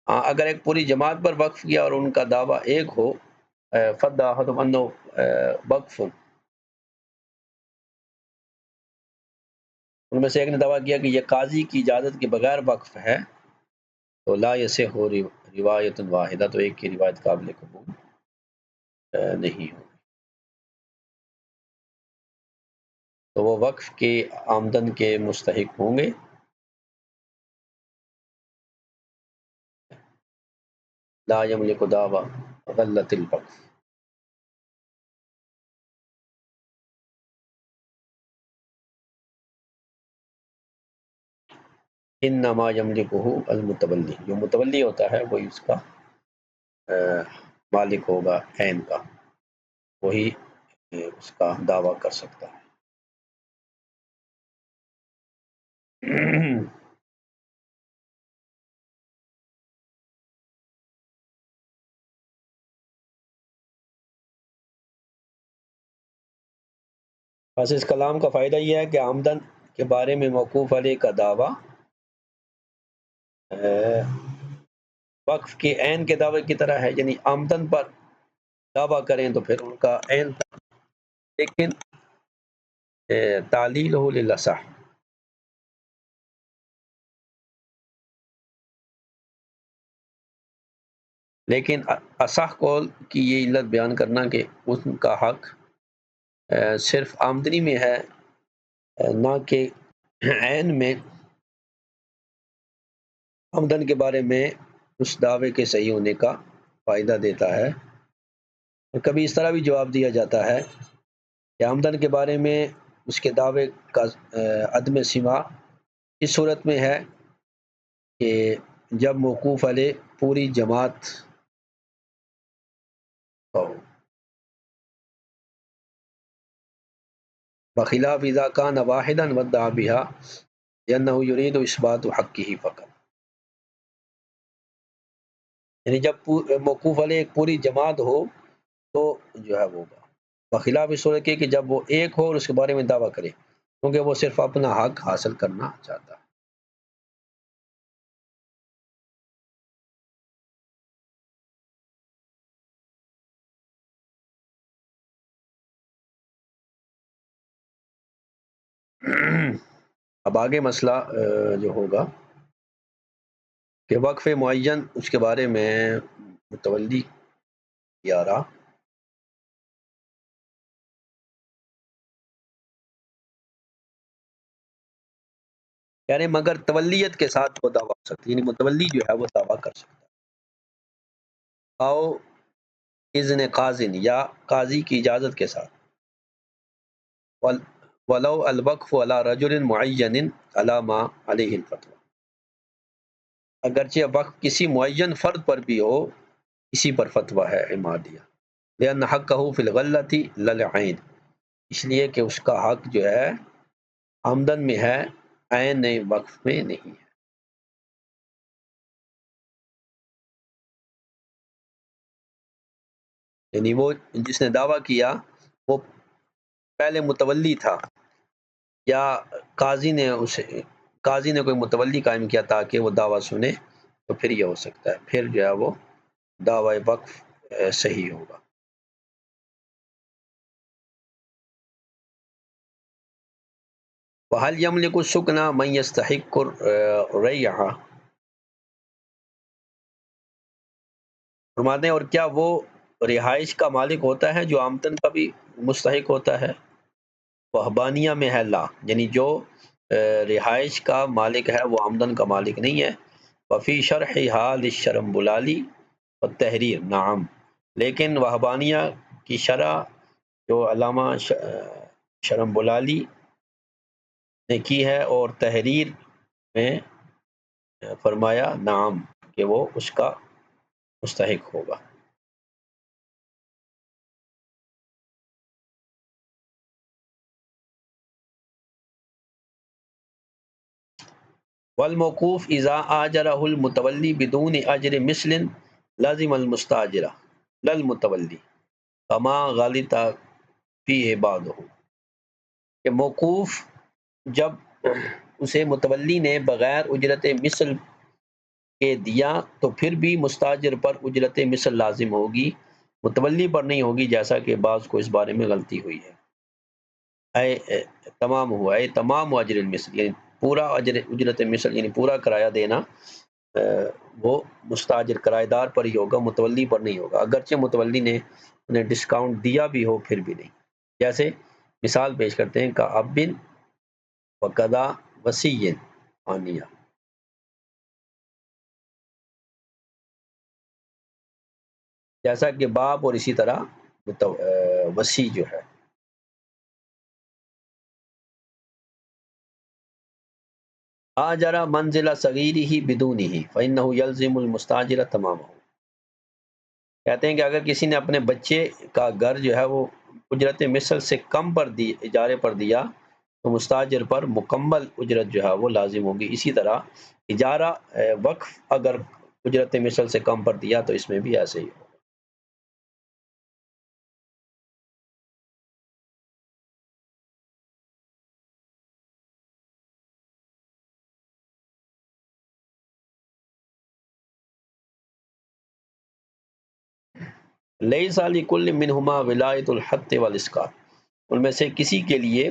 ہاں اگر ایک پوری جماعت پر وقف کیا اور ان کا دعویٰ ایک ہو، فدعا احدهم انه وقف، ان میں سے ایک نے دعویٰ کیا کہ یہ قاضی کی اجازت کے بغیر وقف ہے تو لا یصح روایت واحدہ، تو ایک کی روایت قابل قبول نہیں ہو، تو وہ وقف کے آمدن کے مستحق ہوں گے۔ لا یملک دعوی غلۃ الوقف، انما یملکہ المتولی، جو متولی ہوتا ہے وہی اس کا مالک ہوگا عین کا، وہی اس کا دعویٰ کر سکتا ہے۔ بس اس کلام کا فائدہ یہ ہے کہ آمدن کے بارے میں موقوف علیہ کا دعویٰ وقف کے عین کے دعوے کی طرح ہے، یعنی آمدن پر دعویٰ کریں تو پھر ان کا عین، لیکن تعلیل ہو للصح، لیکن اصح قول کی یہ علت بیان کرنا کہ ان کا حق صرف آمدنی میں ہے، نہ کہ عین میں، آمدن کے بارے میں اس دعوے کے صحیح ہونے کا فائدہ دیتا ہے۔ اور کبھی اس طرح بھی جواب دیا جاتا ہے کہ آمدن کے بارے میں اس کے دعوے کا عدم سما اس صورت میں ہے کہ جب موقوف علیہ پوری جماعت ہو، بخلاف اذا کان واحدا ودعا بها لانه يريد اثبات حقه فقط، یعنی جب موقوف علیہ ایک پوری جماعت ہو تو جو ہے وہ بخلاف اس صورت کے کہ جب وہ ایک ہو اور اس کے بارے میں دعویٰ کرے، کیونکہ وہ صرف اپنا حق حاصل کرنا چاہتا ہے۔ اب آگے مسئلہ جو ہوگا کہ وقف معین اس کے بارے میں متولی یارہ، یعنی مگر تولیت کے ساتھ وہ دعویٰ کر سکتی، یعنی متولی جو ہے وہ دعویٰ کر سکتا ہے، او اذن قاضٍ یا قاضی کی اجازت کے ساتھ، ولو الوقف علی رجل معین علی ما علیہ الفتویٰ، اگرچہ وقف کسی معین فرد پر بھی ہو، اسی پر فتویٰ ہے عمادیہ، لأن حقہ فی الغلۃ للعین، اس لیے کہ اس کا حق جو ہے آمدن میں ہے، عین وقف میں نہیں ہے۔ یعنی وہ جس نے دعویٰ کیا وہ پہلے متولی تھا، یا قاضی نے کوئی متولی قائم کیا تاکہ وہ دعویٰ سنے، تو پھر یہ ہو سکتا ہے، پھر جو ہے وہ دعوی وقف صحیح ہوگا۔ وَهَلْ يَمْلِكُ السُّكْنَ مَنْ يَسْتَحِقُّ الرَّيْعَ، فرماتے ہیں اور کیا وہ رہائش کا مالک ہوتا ہے جو آمدن کا بھی مستحق ہوتا ہے؟ وہبانیہ میں ہے لا، یعنی جو رہائش کا مالک ہے وہ آمدن کا مالک نہیں ہے۔ وفی شرحھا للشرمبلالی والتحریر نعم، لیکن وہبانیہ کی شرح جو علامہ شرمبلالی نے کی ہے اور تحریر میں فرمایا نعم کہ وہ اس کا مستحق ہوگا۔ والموقوف اذا آجرہ المتولی بدون اجر مثل لازم المستاجرہ للمتولی کما غالط فیہ بعضہ، کہ موقوف جب اسے متولی نے بغیر اجرت مثل کے دیا تو پھر بھی مستاجر پر اجرت مثل لازم ہوگی، متولی پر نہیں ہوگی، جیسا کہ بعض کو اس بارے میں غلطی ہوئی ہے۔ اے تمام ہوا، اے تمام اجر المثل، یعنی پورا اجرت مثل یعنی پورا کرایہ دینا وہ مستاجر کرایہ دار پر ہی ہوگا، متولی پر نہیں ہوگا، اگرچہ متولی نے انہیں ڈسکاؤنٹ دیا بھی ہو پھر بھی نہیں۔ جیسے مثال پیش کرتے ہیں کہ ابن وقضا وصی آنیہ، جیسا کہ باپ اور اسی طرح وصی جو ہے۔ آجرا منزلہ صغیری ہی بدونی ہی فإنہ یلزم المستاجر تمامہ، کہتے ہیں کہ اگر کسی نے اپنے بچے کا گھر جو ہے وہ اجرت مثل سے کم پر دی اجارے پر دیا تو مستاجر پر مکمل اجرت جو ہے وہ لازم ہوگی۔ اسی طرح اجارہ وقف اگر اجرت مثل سے کم پر دیا تو اس میں بھی ایسے ہی ہو۔ لیس لکل منہما ولایت الحط والاسقاط، ان میں سے کسی کے لیے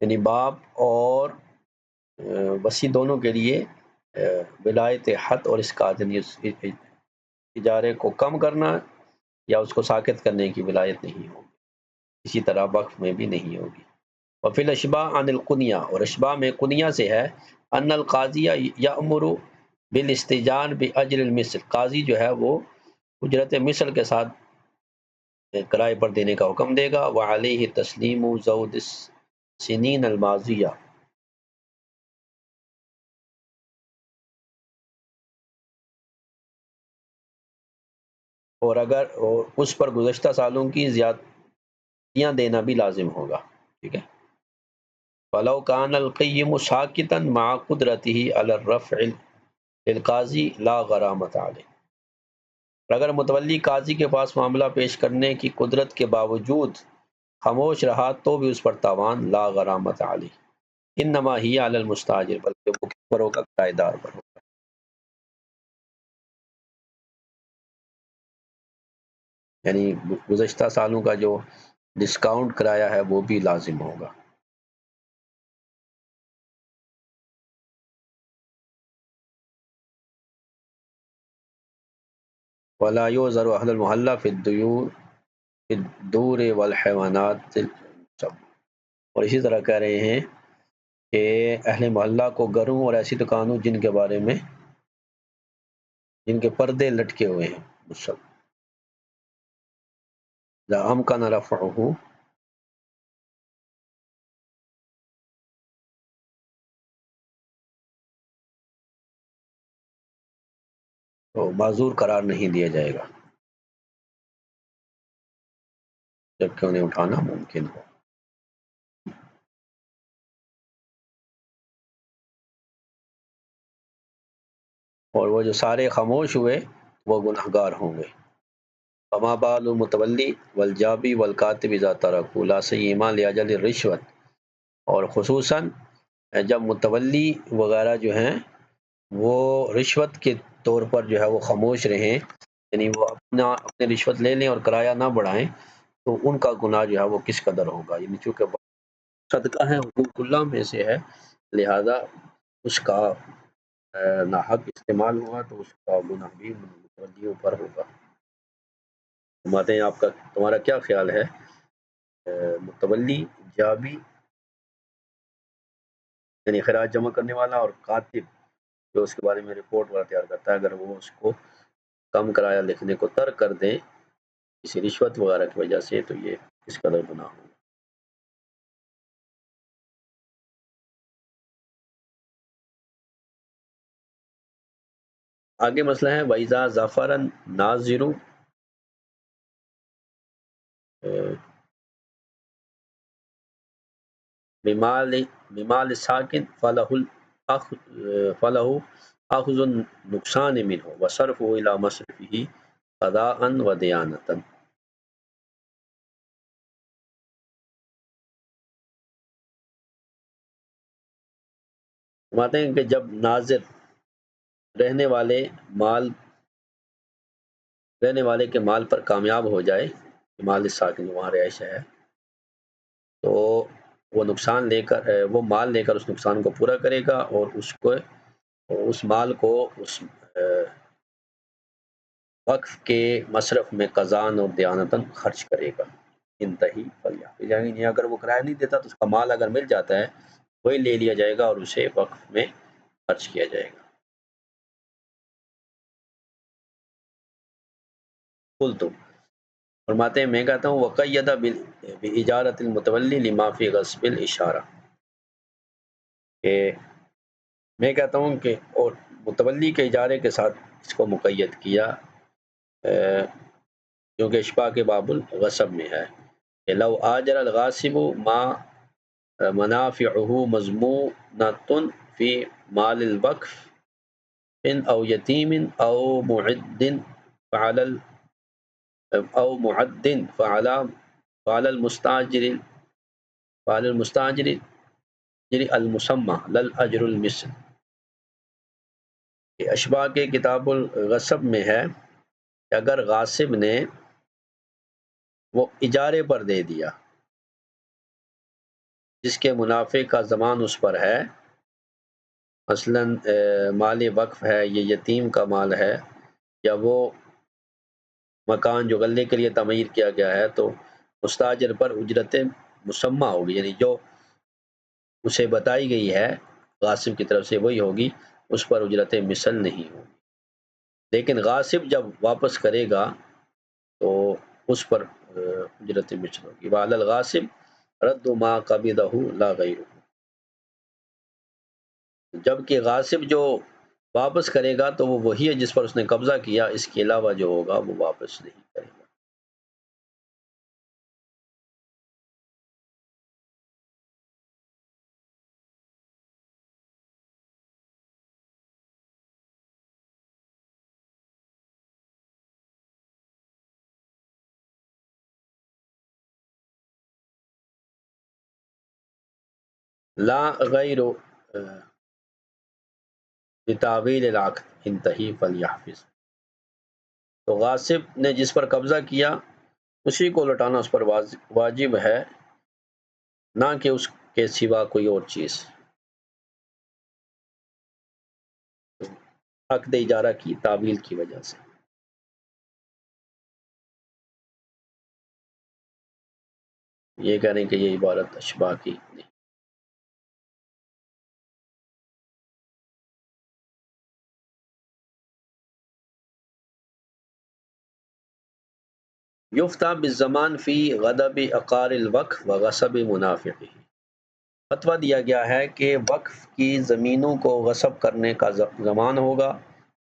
یعنی باپ اور وصی دونوں کے لیے ولایت حد اور اسقاط یعنی اجارے کو کم کرنا یا اس کو ساکت کرنے کی ولایت نہیں ہوگی، اسی طرح وقف میں بھی نہیں ہوگی۔ وفی الاشباء عن القنیہ، اور اشباء میں قنیہ سے ہے، ان القاضی یأمر بالاستئجار باجر المثل، قاضی جو ہے وہ اجرت مثل کے ساتھ کرائے پر دینے کا حکم دے گا۔ وعلیہ تسلیم زود السنین الماضیہ، اور اس پر گزشتہ سالوں کی زیادتیاں دینا بھی لازم ہوگا، ٹھیک ہے۔ فلو کان القیم ساکتا مع قدرته علی الرفع للقاضی لا غرامت علیہ، اگر متولی قاضی کے پاس معاملہ پیش کرنے کی قدرت کے باوجود خاموش رہا تو بھی اس پر تاوان لا غرامت علیہ، انما ہی علی المستاجر، بلکہ وہ کس پر ہوگا؟ کرایہ دار پر ہوگا۔ یعنی گزشتہ سالوں کا جو ڈسکاؤنٹ کرایہ ہے وہ بھی لازم ہوگا۔ ولا يعذر اهل المحلہ فی الدور والحیوانات، اور اسی طرح کہہ رہے ہیں کہ اہل محلہ کو گھروں اور ایسی دکانوں جن کے پردے لٹکے ہوئے ہیں، اذا امکن رفعہ، تو معذور قرار نہیں دیا جائے گا جبکہ انہیں اٹھانا ممکن ہو۔ اور وہ جو سارے خاموش ہوئے وہ گنہگار ہوں گے۔ فما بال المتولی والجابی والکاتب اذا ترکوا لا سیما لاجل الرشوت، اور خصوصاً جب متولی وغیرہ جو ہیں وہ رشوت کے طور پر جو ہے وہ خاموش رہیں، یعنی وہ اپنے رشوت لے لیں اور کرایہ نہ بڑھائیں، تو ان کا گناہ جو ہے وہ کس قدر ہوگا، یعنی چونکہ صدقہ ہے، حقوق اللہ میں سے ہے، لہذا اس کا ناحق استعمال ہوا تو اس کا گناہ بھی متولیوں پر ہوگا۔ فرماتے ہیں تمہارا کیا خیال ہے؟ متولی، جابی یعنی خراج جمع کرنے والا، اور کاتب جو اس کے بارے میں رپورٹ وغیرہ تیار کرتا ہے، اگر وہ اس کو کم کرایہ لکھنے کو ترک کر دیں کسی رشوت وغیرہ کی وجہ سے، تو یہ کس قدر گناہ ہوگا۔ آگے مسئلہ ہے وَإِذَا ظَفَرَ النَّاظِرُ بمال ساکن فلہ اخذ النقصان منه وصرفه الى مصرفه قضاء ودیانتا، فرماتے ہیں کہ جب ناظر رہنے والے کے مال پر کامیاب ہو جائے، مال ساکن وہاں رہائش ہے، تو وہ وہ مال لے کر اس نقصان کو پورا کرے گا، اور اس مال کو اس وقف کے مصرف میں قضاءً اور دیانتاً خرچ کرے گا۔ انتہی فلیح، یعنی اگر وہ کرایہ نہیں دیتا تو اس کا مال اگر مل جاتا ہے وہی لے لیا جائے گا اور اسے وقف میں خرچ کیا جائے گا۔ قلت، فرماتے ہیں میں کہتا ہوں وقید باجارۃ المتولی لما فی غصب الاشارہ، کہ میں کہتا ہوں کہ اور متولی کے اجارے کے ساتھ اس کو مقید کیا کیونکہ اشباع کے باب الغصب میں ہے کہ لو آجر الغاصب ما منافعه مضمونۃ فی مال الوقف او یتیم او معد فعلی المستاجر المسمى للاجر المثل، کہ اشباع کے کتاب الغصب میں ہے کہ اگر غاصب نے وہ اجارے پر دے دیا جس کے منافع کا ضمان اس پر ہے، مثلا مال وقف ہے، یہ یتیم کا مال ہے، یا وہ مکان جو غلے کے لیے تعمیر کیا گیا ہے تو مستاجر پر اجرت مسمہ ہوگی، یعنی جو اسے بتائی گئی ہے غاصب کی طرف سے وہی ہوگی، اس پر اجرت مثل نہیں ہوگی۔ لیکن غاصب جب واپس کرے گا تو اس پر اجرت مثل ہوگی۔ وعلی الغاصب رد ما قبضہ لا غیر، جبکہ غاصب جو واپس کرے گا تو وہ وہی ہے جس پر اس نے قبضہ کیا، اس کے علاوہ جو ہوگا وہ واپس نہیں کرے گا۔ لا غیر بتاویل العقد انتہی فلیحفظ، تو غاصب نے جس پر قبضہ کیا اسی کو لوٹانا اس پر واجب ہے، نہ کہ اس کے سوا کوئی اور چیز، عقد اجارہ کی تعویل کی وجہ سے۔ یہ کہہ رہے ہیں کہ یہ عبارت اشباہ کی نہیں۔ یفتیٰ بالزمان فی غضب عقار الوقف و غصب منافقہ، فتویٰ دیا گیا ہے کہ وقف کی زمینوں کو غصب کرنے کا زمان ہوگا،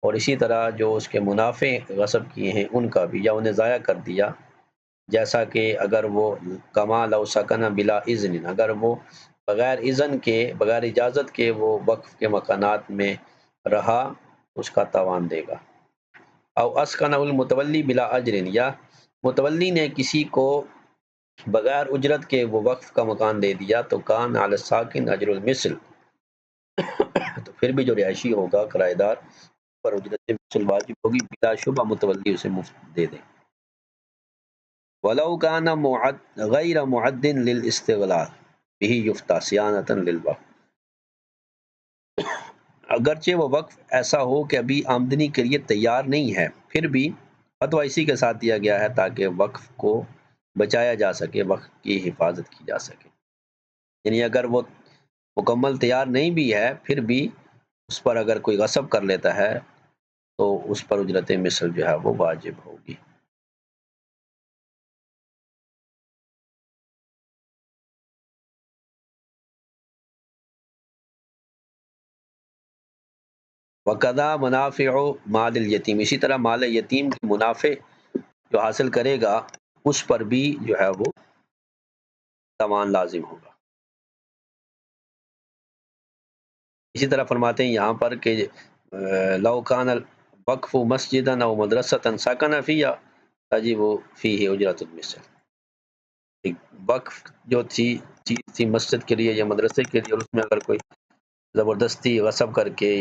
اور اسی طرح جو اس کے منافع غصب کیے ہیں ان کا بھی، یا انہیں ضائع کر دیا، جیسا کہ اگر وہ کما لو سکن بلا اذن، اگر وہ بغیر اذن کے، بغیر اجازت کے وہ وقف کے مکانات میں رہا، اس کا تاوان دے گا۔ او اسکن المتولی بلا اجر، یا متولی نے کسی کو بغیر اجرت کے وہ وقف کا مکان دے دیا تو کان علی الساکن اجر المثل، تو پھر بھی جو رہائشی ہوگا کرایہ دار پر اجرت مثل واجب ہوگی، بلا شبہ متولی اسے مفت دے دے۔ ولو کان غیر معد للاستغلال به یفتیٰ صیانۃ للوقف، اگرچہ وہ وقف ایسا ہو کہ ابھی آمدنی کے لیے تیار نہیں ہے، پھر بھی فتویٰ اسی کے ساتھ دیا گیا ہے تاکہ وقف کو بچایا جا سکے، وقف کی حفاظت کی جا سکے۔ یعنی اگر وہ مکمل تیار نہیں بھی ہے پھر بھی اس پر اگر کوئی غصب کر لیتا ہے تو اس پر اجرت مثل جو ہے وہ واجب ہوگی۔ وقضا منافع مال الیتیم، اسی طرح مال یتیم کے منافع جو حاصل کرے گا اس پر بھی جو ہے وہ تاوان لازم ہوگا۔ اسی طرح فرماتے ہیں یہاں پر کہ لو کان الوقف مسجدا او مدرسۃ سکن فیہا تجب فیہ اجرۃ المثل، وقف جو چیز تھی مسجد کے لیے یا مدرسے کے لیے، اور اس میں اگر کوئی زبردستی غصب کر کے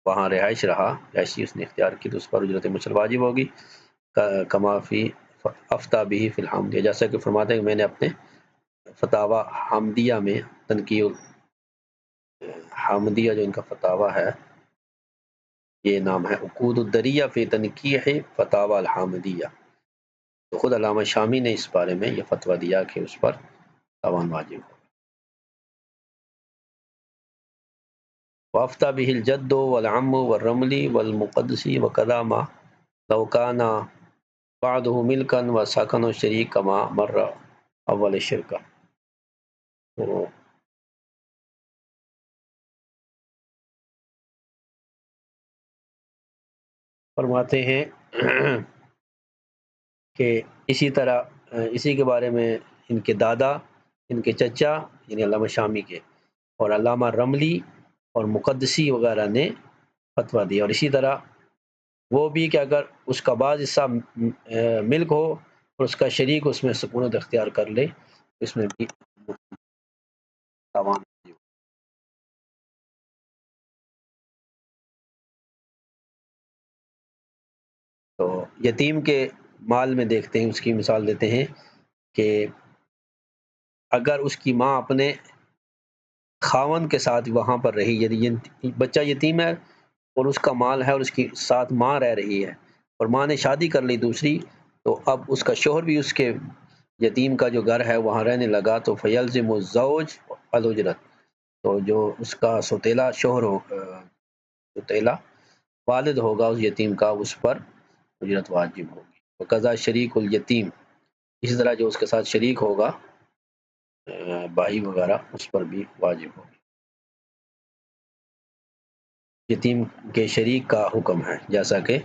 وہاں رہائش رہا، رہائشی اس نے اختیار کی، تو اس پر اجرت مثل واجب ہوگی، کما فی افتیٰ بہ فی الحمدیہ، جیسا کہ فرماتے ہیں کہ میں نے اپنے فتاوی حامدیہ میں، تنقیح حامدیہ جو ان کا فتاوی ہے، یہ نام ہے عقود الدریہ فی تنقیح فتاوی الحامدیہ، تو خود علامہ شامی نے اس بارے میں یہ فتویٰ دیا کہ اس پر تاوان واجب ہو۔ وافتى به الجد والعم والرمل والمقدس وكذا ما لو كان بعضه ملكا وسكن الشريك كما مر اول الشركة، تو فرماتے ہیں کہ اسی طرح اسی کے بارے میں ان کے دادا، ان کے چچا یعنی علامہ شامی کے، اور علامہ رملی اور مقدسی وغیرہ نے فتویٰ دیا، اور اسی طرح وہ بھی کہ اگر اس کا بعض حصہ ملک ہو اور اس کا شریک اس میں سکونت اختیار کر لے، اس میں بھی تاوان۔ تو یتیم کے مال میں دیکھتے ہیں، اس کی مثال دیتے ہیں کہ اگر اس کی ماں اپنے خاون کے ساتھ وہاں پر رہی، یعنی بچہ یتیم ہے اور اس کا مال ہے اور اس کی ساتھ ماں رہ رہی ہے، اور ماں نے شادی کر لی دوسری، تو اب اس کا شوہر بھی اس کے یتیم کا جو گھر ہے وہاں رہنے لگا، تو فیلزم الزوج الاجرت، تو جو اس کا سوتیلا شوہر ہو، سوتیلا والد ہوگا اس یتیم کا، اس پر اجرت واجب ہوگی۔ وقضا شریک الیتیم، اسی طرح جو اس کے ساتھ شریک ہوگا بھائی وغیرہ، اس پر بھی واجب ہوگی۔ یتیم کے شریک کا حکم ہے، جیسا کہ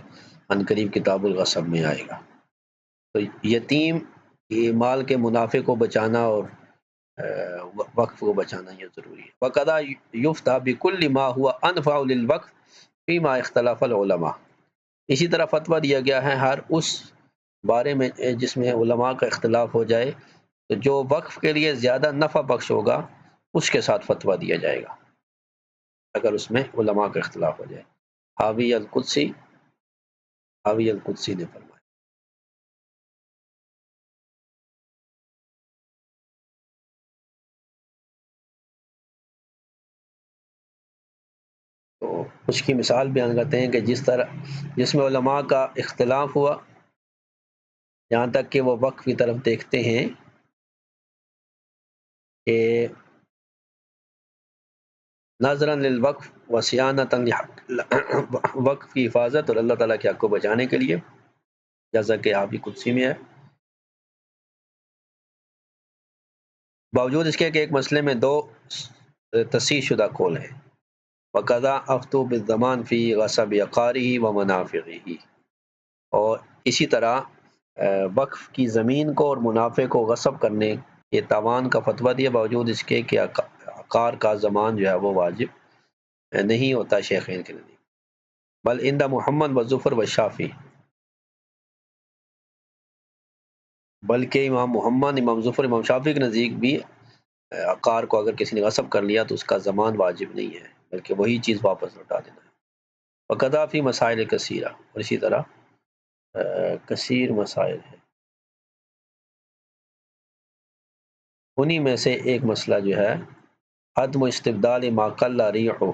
عنقریب کتاب الغصب میں آئے گا۔ تو یتیم یہ مال کے منافع کو بچانا اور وقف کو بچانا یہ ضروری ہے۔ وقضا یفتیٰ بکل ما ہوا انفع للوقف فیما اختلف العلماء، اسی طرح فتویٰ دیا گیا ہے ہر اس بارے میں جس میں علماء کا اختلاف ہو جائے، تو جو وقف کے لیے زیادہ نفع بخش ہوگا اس کے ساتھ فتویٰ دیا جائے گا، اگر اس میں علماء کا اختلاف ہو جائے۔ حاوی القدسی نے فرمایا۔ تو اس کی مثال بیان کرتے ہیں کہ جس میں علماء کا اختلاف ہوا، یہاں تک کہ وہ وقف کی طرف دیکھتے ہیں کہ ناظراً للوقف وصیانۃ وقف کی حفاظت اور اللہ تعالیٰ کے حق کو بچانے کے لیے، جیسا کہ حاوی قدسی میں ہے، باوجود اس کے کہ ایک مسئلے میں دو تصحیح شدہ قول ہیں۔ وقضا افتو بالضمان فی غصب عقارہ و منافعہ، اور اسی طرح وقف کی زمین کو اور منافع کو غصب کرنے کے تاوان کا فتویٰ دیا، باوجود اس کے کہ عقار کا ضمان جو ہے وہ واجب نہیں ہوتا شیخین کے نزدیک، بل عند محمد و ظفر و شافعی، بلکہ امام محمد، امام ظفر، امام شافعی کے نزدیک بھی عقار کو اگر کسی نے غصب کر لیا تو اس کا ضمان واجب نہیں ہے، بلکہ وہی چیز واپس لوٹا دینا ہے۔ وقضا فی مسائل کثیرہ، اور اسی طرح کثیر مسائل ہیں، انہی میں سے ایک مسئلہ جو ہے عدم استبدال ما قل ریعہ،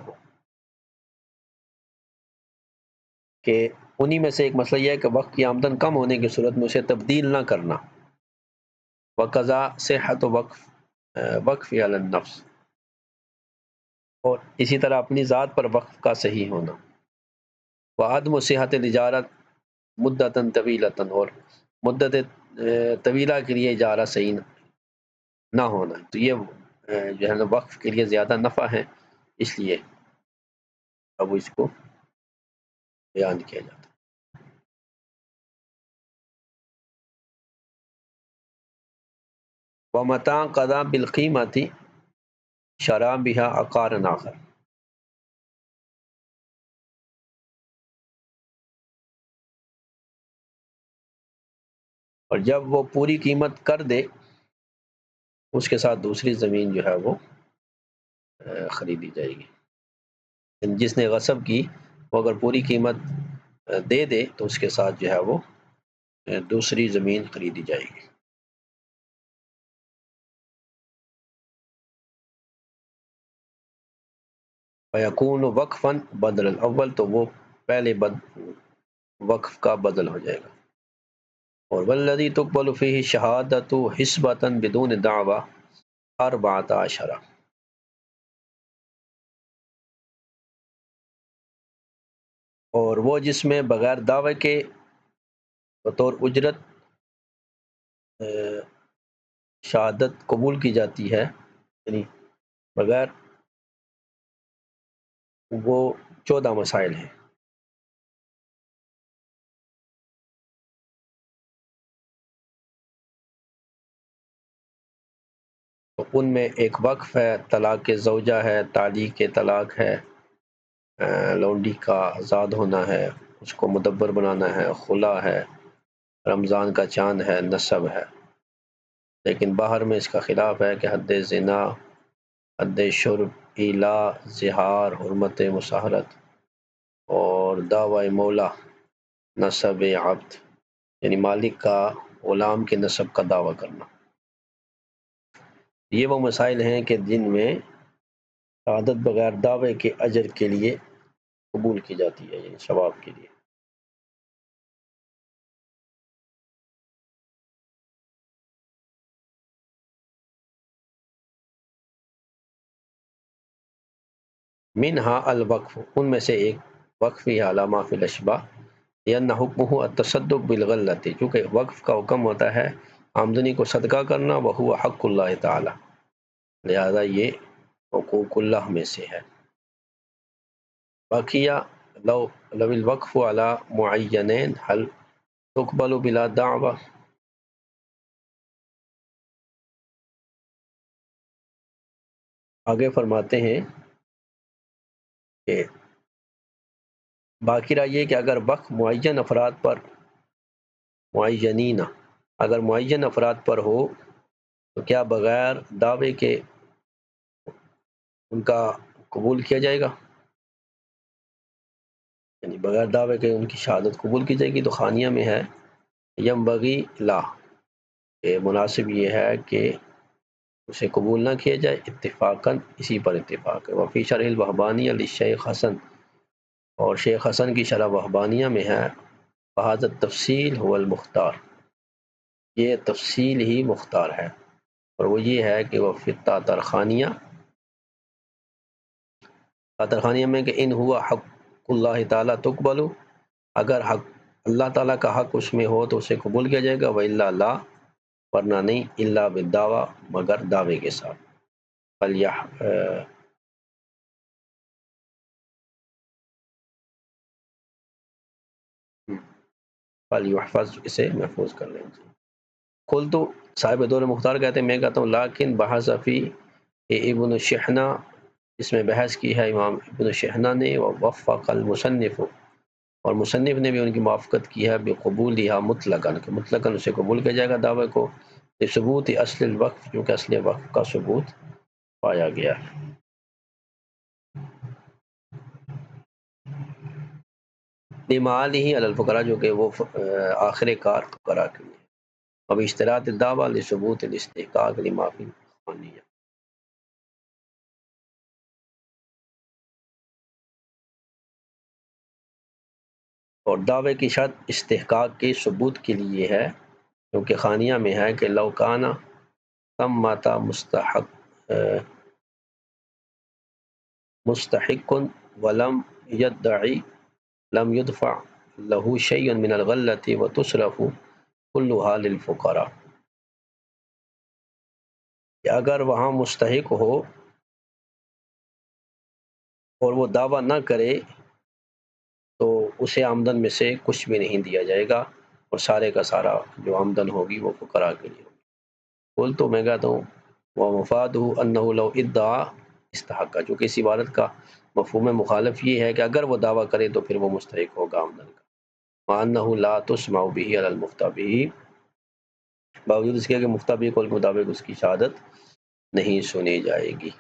کہ انہی میں سے ایک مسئلہ یہ ہے کہ وقت کی آمدن کم ہونے کی صورت میں اسے تبدیل نہ کرنا۔ وقضا صحت وقف علی النفس، اور اسی طرح اپنی ذات پر وقف کا صحیح ہونا۔ وعدم صحت الإجارۃ مدۃ طویلۃ، اور مدت طویلہ کے لیے اجارہ صحیح نہ ہونا، تو یہ جو ہے نا وقف کے لیے زیادہ نفع ہے، اس لیے اب اس کو بیان کیا جاتا ہے۔ ومتى قضى بالقیمۃ شرع بها عقارا آخر، اور جب وہ پوری قیمت کر دے اس کے ساتھ دوسری زمین جو ہے وہ خریدی جائے گی۔ جس نے غصب کی وہ اگر پوری قیمت دے دے تو اس کے ساتھ جو ہے وہ دوسری زمین خریدی جائے گی۔ فیکون وقفا بدل الاول، تو وہ پہلے وقف کا بدل ہو جائے گا۔ اور والذی تقبل فیہ شہادۃ حسبۃ بدون دعوی 14، اور وہ جس میں بغیر دعوے کے بطور اجرت شہادت قبول کی جاتی ہے، یعنی بغیر، وہ 14 مسائل ہیں۔ تو ان میں ایک وقف ہے، طلاق زوجہ ہے، تعلیق طلاق ہے، لونڈی کا آزاد ہونا ہے، اس کو مدبر بنانا ہے، خلا ہے، رمضان کا چاند ہے، نسب ہے۔ لیکن باہر میں اس کا خلاف ہے کہ حد زنا، حد شرب، ایلا، زہار، حرمت مساہرت، اور دعوی مولا، نسب عبد، یعنی مالک کا غلام کے نسب کا دعویٰ کرنا۔ یہ وہ مسائل ہیں کہ جن میں شہادت بغیر دعوے کے اجر کے لیے قبول کی جاتی ہے، یعنی ثواب کے لیے۔ منہا الوقف، ان میں سے ایک وقف ہی علامہ فی الاشباح، لأن حکمہ التصدق بالغلۃ، چونکہ وقف کا حکم ہوتا ہے آمدنی کو صدقہ کرنا، وہو حق اللہ تعالی، لہذا یہ حقوق اللہ میں سے ہے۔ باقیہ لو الوقف علی معینین حل تقبل بلا دعوی، آگے فرماتے ہیں کہ باقی رہا یہ کہ اگر وقف معین افراد پر، معینین، اگر معین افراد پر ہو تو کیا بغیر دعوے کے ان کا قبول کیا جائے گا؟ یعنی بغیر دعوے کے ان کی شہادت قبول کی جائے گی؟ تو خانیہ میں ہے ینبغی لا، کہ مناسب یہ ہے کہ اسے قبول نہ کیا جائے، اتفاقاً، اسی پر اتفاق ہے۔ وفی شرح الوہبانیہ للشیخ حسن، اور شیخ حسن کی شرح وہبانیہ میں ہے بہذا التفصیل هو المختار، یہ تفصیل ہی مختار ہے، اور وہ یہ ہے کہ وہ فی تاترخانیہ، تاترخانیہ میں کہ ان ہوا حق اللہ تعالیٰ تقبل، اگر حق اللہ تعالیٰ کا حق اس میں ہو تو اسے قبول کیا جائے گا، وَإِلَّا لا، ورنہ نہیں، الا بالدعویٰ، مگر دعوے کے ساتھ۔ فَلْيُحْفَظ، اسے محفوظ کر لیں۔ قل تو صاحب دور مختار کہتے ہیں، میں کہتا ہوں لیکن بحث فی ابن شحنہ، اس میں بحث کی ہے امام ابن شحنہ نے، ووفق المصنف، اور مصنف نے بھی ان کی موافقت کی ہے بقبولها مطلقاً، کہ مطلقاً اسے قبول کیا جائے گا دعوے کو، ثبوت اصل الوقف، کیونکہ اصل وقف کا ثبوت پایا گیا ہے۔ لمعالی علی الفقراء، جو کہ وہ آخر کار فقراء کے لیے، اب اشتراط الدعوہ لثبوت الاستحقاق لما فی الخانیہ، اور دعوے کی شرط استحقاق کے ثبوت کے لیے ہے، کیونکہ خانیہ میں ہے کہ لو کانا ثمۃ مستحق ولم يدعی لم يدفع له شيء من الغلة وتصرف كلها للفقراء، کہ اگر وہاں مستحق ہو اور وہ دعویٰ نہ کرے تو اسے آمدن میں سے کچھ بھی نہیں دیا جائے گا، اور سارے کا سارا جو آمدن ہوگی وہ فقراء کے لیے ہوگی۔ قل تو میں کہتا ہوں ومفادہ انہ لو ادعا استحق، جو کہ اس عبارت کا مفہوم مخالف یہ ہے کہ اگر وہ دعویٰ کرے تو پھر وہ مستحق ہوگا آمدن کا، وانہ لا تسمع بہ علی المفتى بہ، باوجود اس کے کہ مفتیٰ بہ قول کے مطابق اس کی شہادت نہیں سنی جائے گی۔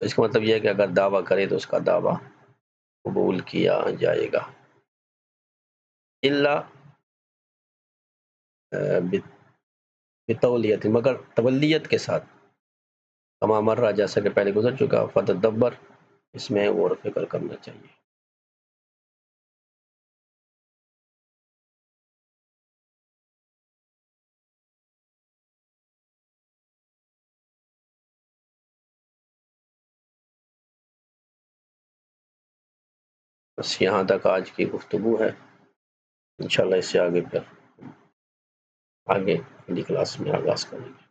اس کا مطلب یہ ہے کہ اگر دعویٰ کرے تو اس کا دعویٰ قبول کیا جائے گا، الا بتولیت، مگر تولیت کے ساتھ، کما مرہ، جیسا کہ پہلے گزر چکا، فتدبر، اس میں غور و فکر کرنا چاہیے۔ بس یہاں تک آج کی گفتگو ہے، انشاءاللہ اس سے آگے پھر آگے اگلی کلاس میں آغاز کریں گے۔